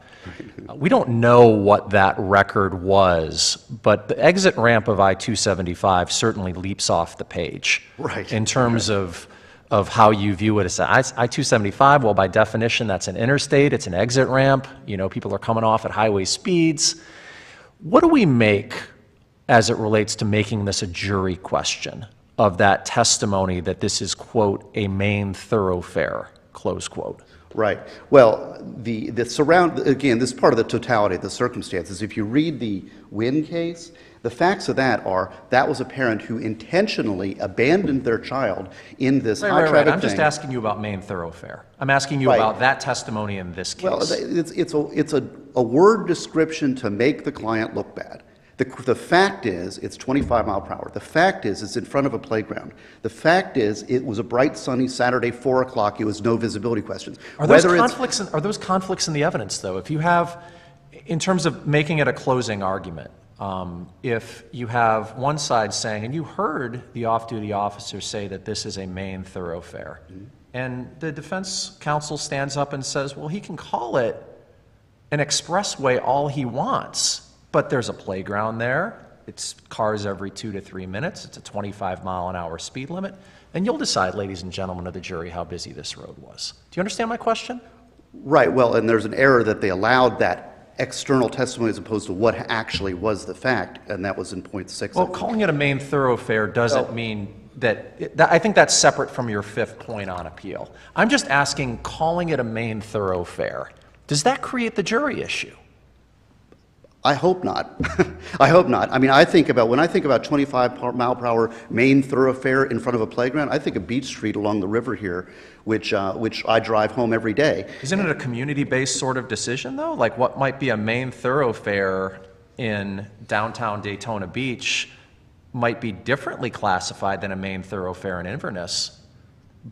[SPEAKER 4] We don't know what that record was, but the exit ramp of I-275 certainly leaps off the page.
[SPEAKER 7] Right.
[SPEAKER 4] In terms of how you view it as I-275, well, by definition, that's an interstate, it's an exit ramp, people are coming off at highway speeds. What do we make as it relates to making this a jury question of that testimony that this is, quote, a main thoroughfare, close quote?
[SPEAKER 7] Right. Well, again, this is part of the totality of the circumstances. If you read the Wynn case, the facts of that was a parent who intentionally abandoned their child in this high traffic thing.
[SPEAKER 4] I'm just asking you about main thoroughfare. I'm asking you about that testimony in this case.
[SPEAKER 7] Well, it's a word description to make the client look bad. The fact is, it's 25 miles per hour. The fact is, it's in front of a playground. The fact is, it was a bright, sunny Saturday, 4 o'clock. It was no visibility questions.
[SPEAKER 4] Are those conflicts in the evidence, though? If you have, in terms of making it a closing argument, if you have one side saying, and you heard the off-duty officer say that this is a main thoroughfare, and the defense counsel stands up and says, well, he can call it an expressway all he wants, but there's a playground there, it's cars every 2 to 3 minutes, it's a 25-mile-an-hour speed limit, and you'll decide, ladies and gentlemen of the jury, how busy this road was. Do you understand my question?
[SPEAKER 7] Right, well, and there's an error that they allowed that external testimony as opposed to what actually was the fact, and that was in point 6.
[SPEAKER 4] Well, calling it a main thoroughfare doesn't mean that, I think that's separate from your 5th point on appeal. I'm just asking, calling it a main thoroughfare, does that create the jury issue?
[SPEAKER 7] I hope not. I hope not. I mean, when I think about 25 mile per hour main thoroughfare in front of a playground, I think of Beach Street along the river here, which I drive home every day.
[SPEAKER 4] Isn't it a community-based sort of decision, though? Like what might be a main thoroughfare in downtown Daytona Beach might be differently classified than a main thoroughfare in Inverness.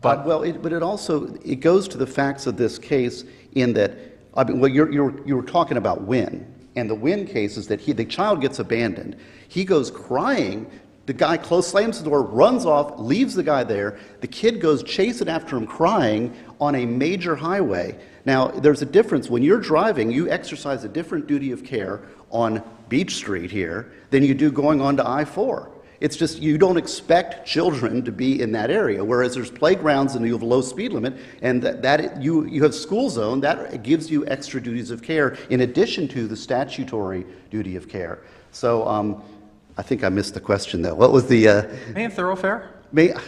[SPEAKER 4] But
[SPEAKER 7] it goes to the facts of this case in that, I mean, well, you were talking about Wynn. And the Wynn case is that the child gets abandoned. He goes crying. The guy slams the door, runs off, leaves the guy there. The kid goes chasing after him crying on a major highway. Now, there's a difference. When you're driving, you exercise a different duty of care on Beach Street here than you do going on to I-4. It's just you don't expect children to be in that area, whereas there's playgrounds and you have a low speed limit, and you have school zone, that gives you extra duties of care in addition to the statutory duty of care. So I think I missed the question, though. What was the...
[SPEAKER 4] Main thoroughfare?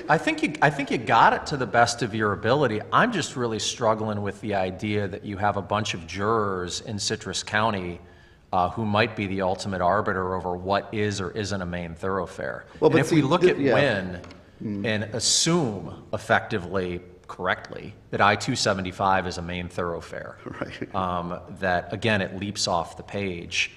[SPEAKER 4] I think you got it to the best of your ability. I'm just really struggling with the idea that you have a bunch of jurors in Citrus County who might be the ultimate arbiter over what is or isn't a main thoroughfare.
[SPEAKER 7] Well,
[SPEAKER 4] and if we look at Wynn and assume effectively, correctly, that I-275 is a main thoroughfare,
[SPEAKER 7] Right.
[SPEAKER 4] that, again, it leaps off the page.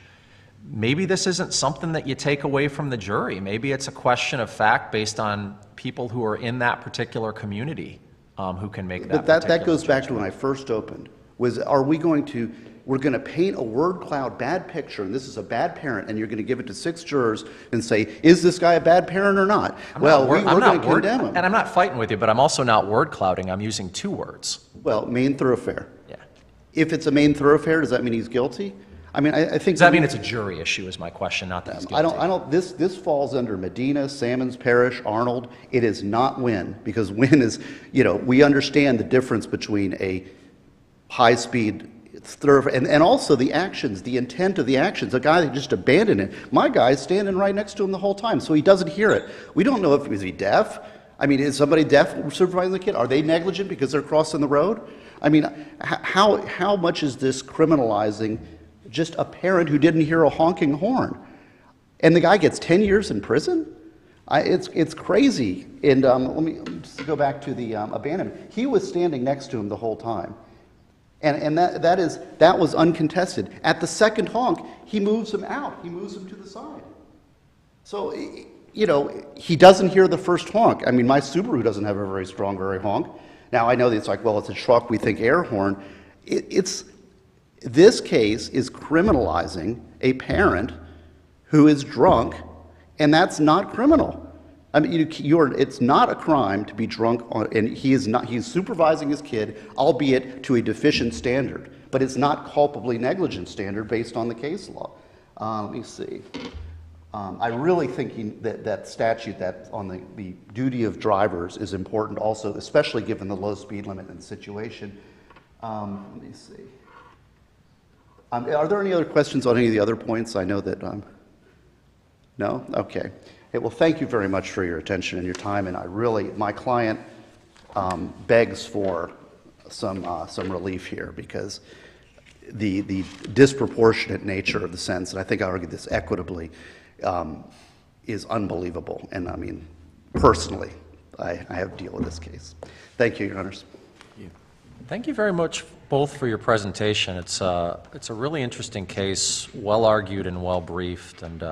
[SPEAKER 4] Maybe this isn't something that you take away from the jury. Maybe it's a question of fact based on people who are in that particular community who can make that.
[SPEAKER 7] But that goes back to when I first opened, was we're going to paint a word cloud bad picture, and this is a bad parent, and you're going to give it to 6 jurors and say, is this guy a bad parent or not? We're going to condemn him.
[SPEAKER 4] And I'm not fighting with you, but I'm also not word clouding. I'm using 2 words.
[SPEAKER 7] Well, main thoroughfare.
[SPEAKER 4] Yeah.
[SPEAKER 7] If it's a main thoroughfare, does that mean he's guilty? I mean, I think...
[SPEAKER 4] Does that mean it's a jury issue is my question, not that he's guilty?
[SPEAKER 7] This falls under Medina, Salmons Parish, Arnold. It is not Wynn, because Wynn is, we understand the difference between a high-speed thoroughfare, and also the actions, the intent of the actions. A guy that just abandoned it. My guy's standing right next to him the whole time, so he doesn't hear it. We don't know if he's deaf. I mean, is somebody deaf supervising the kid? Are they negligent because they're crossing the road? I mean, how much is this criminalizing just a parent who didn't hear a honking horn? And the guy gets 10 years in prison? It's crazy. And let me just go back to the abandonment. He was standing next to him the whole time. And that was uncontested. At the second honk, he moves him out. He moves him to the side. So, he doesn't hear the first honk. I mean, my Subaru doesn't have a very strong honk. Now, I know that it's like, well, it's a truck, we think air horn. This case is criminalizing a parent who is drunk, and that's not criminal. I mean, it's not a crime to be drunk, and he's supervising his kid, albeit to a deficient standard, but it's not culpably negligent standard based on the case law. Let me see. I really think that statute that on the duty of drivers is important also, especially given the low speed limit in the situation. Let me see. Are there any other questions on any of the other points? I know that, no? Okay. Hey, well, thank you very much for your attention and your time, and my client begs for some relief here, because the disproportionate nature of the sentence, and I think I argued this equitably, is unbelievable. And I mean, personally, I have to deal with this case. Thank you, Your Honors.
[SPEAKER 4] Thank you very much both for your presentation. It's a really interesting case, well argued and well briefed, and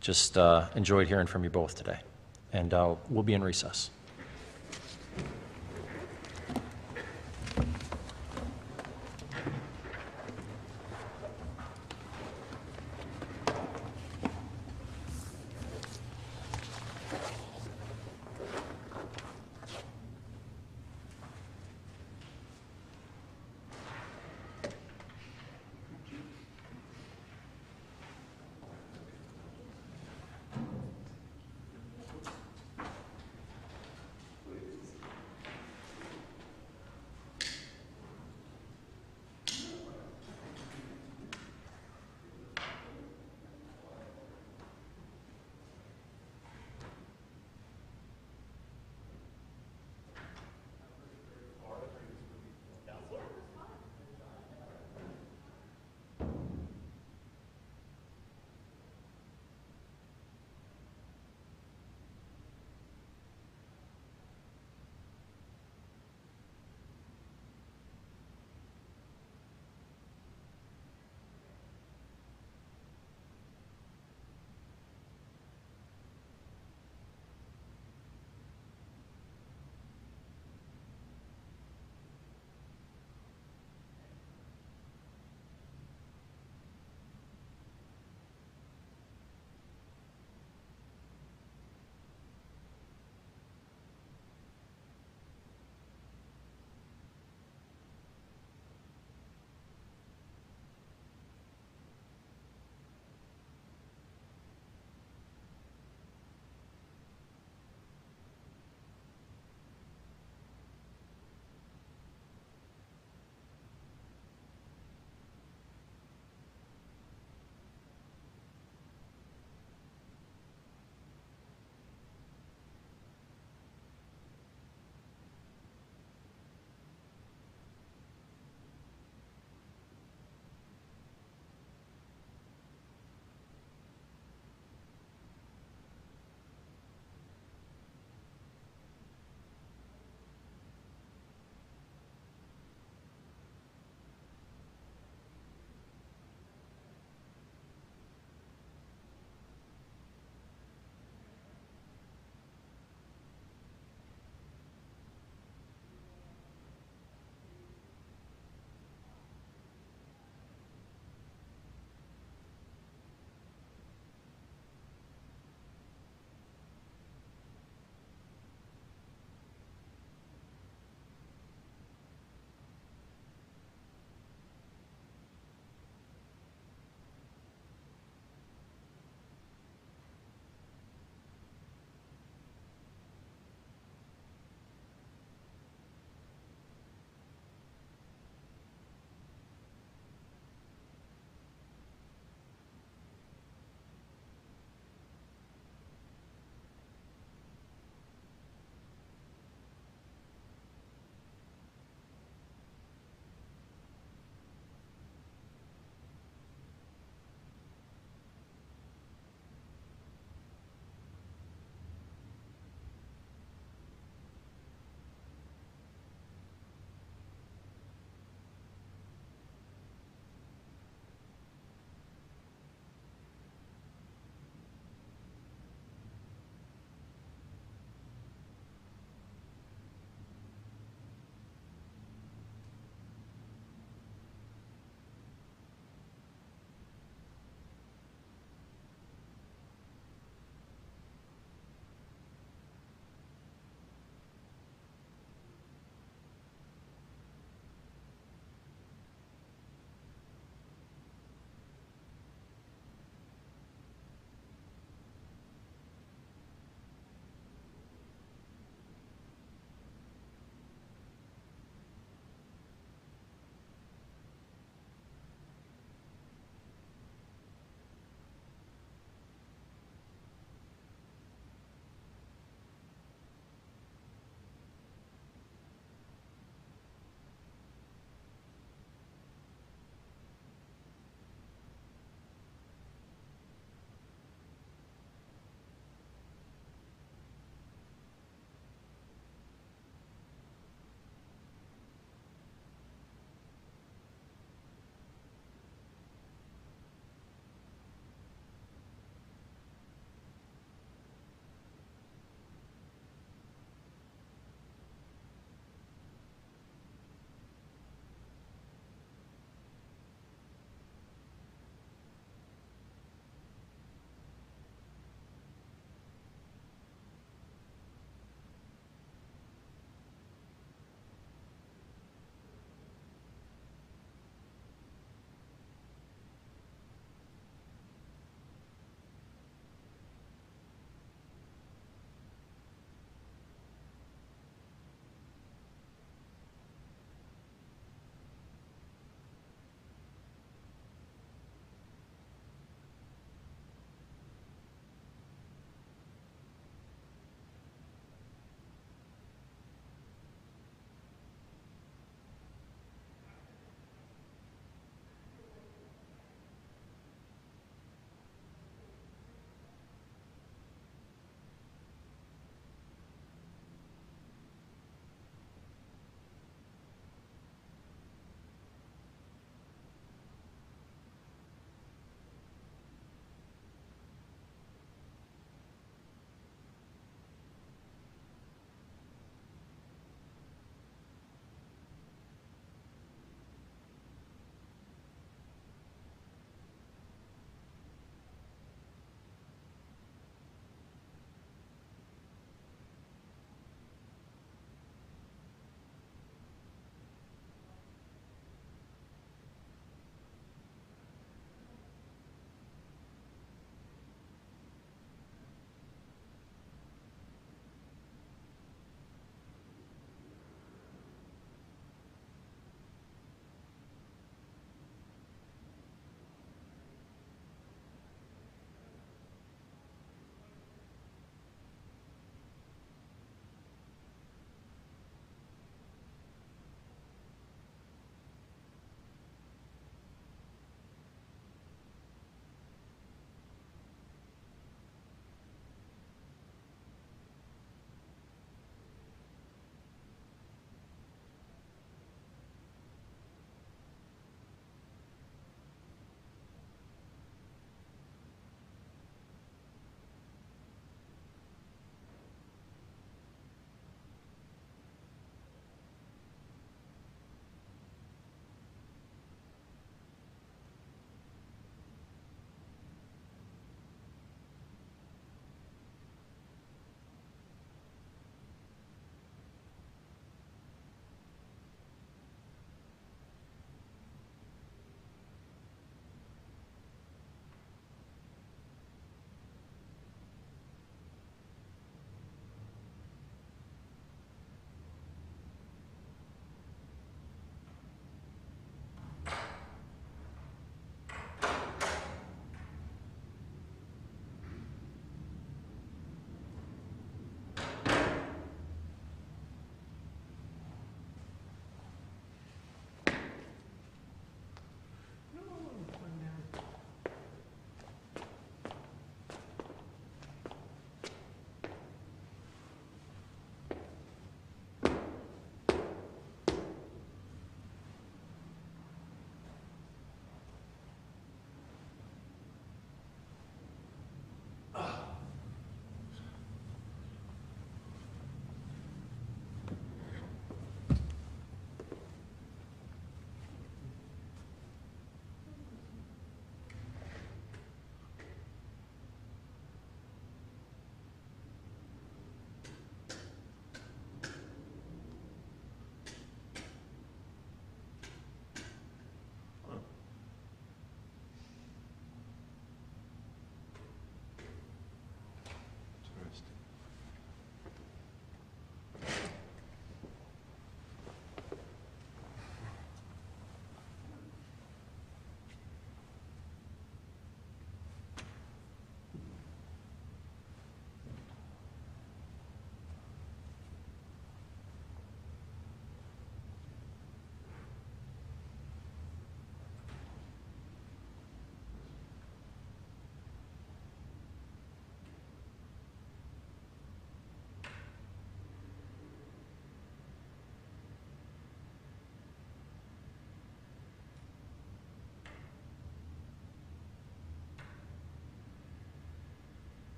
[SPEAKER 4] just enjoyed hearing from you both today. And we'll be in recess.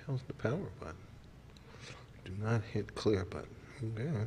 [SPEAKER 9] hell's the power button? Do not hit clear button. Okay.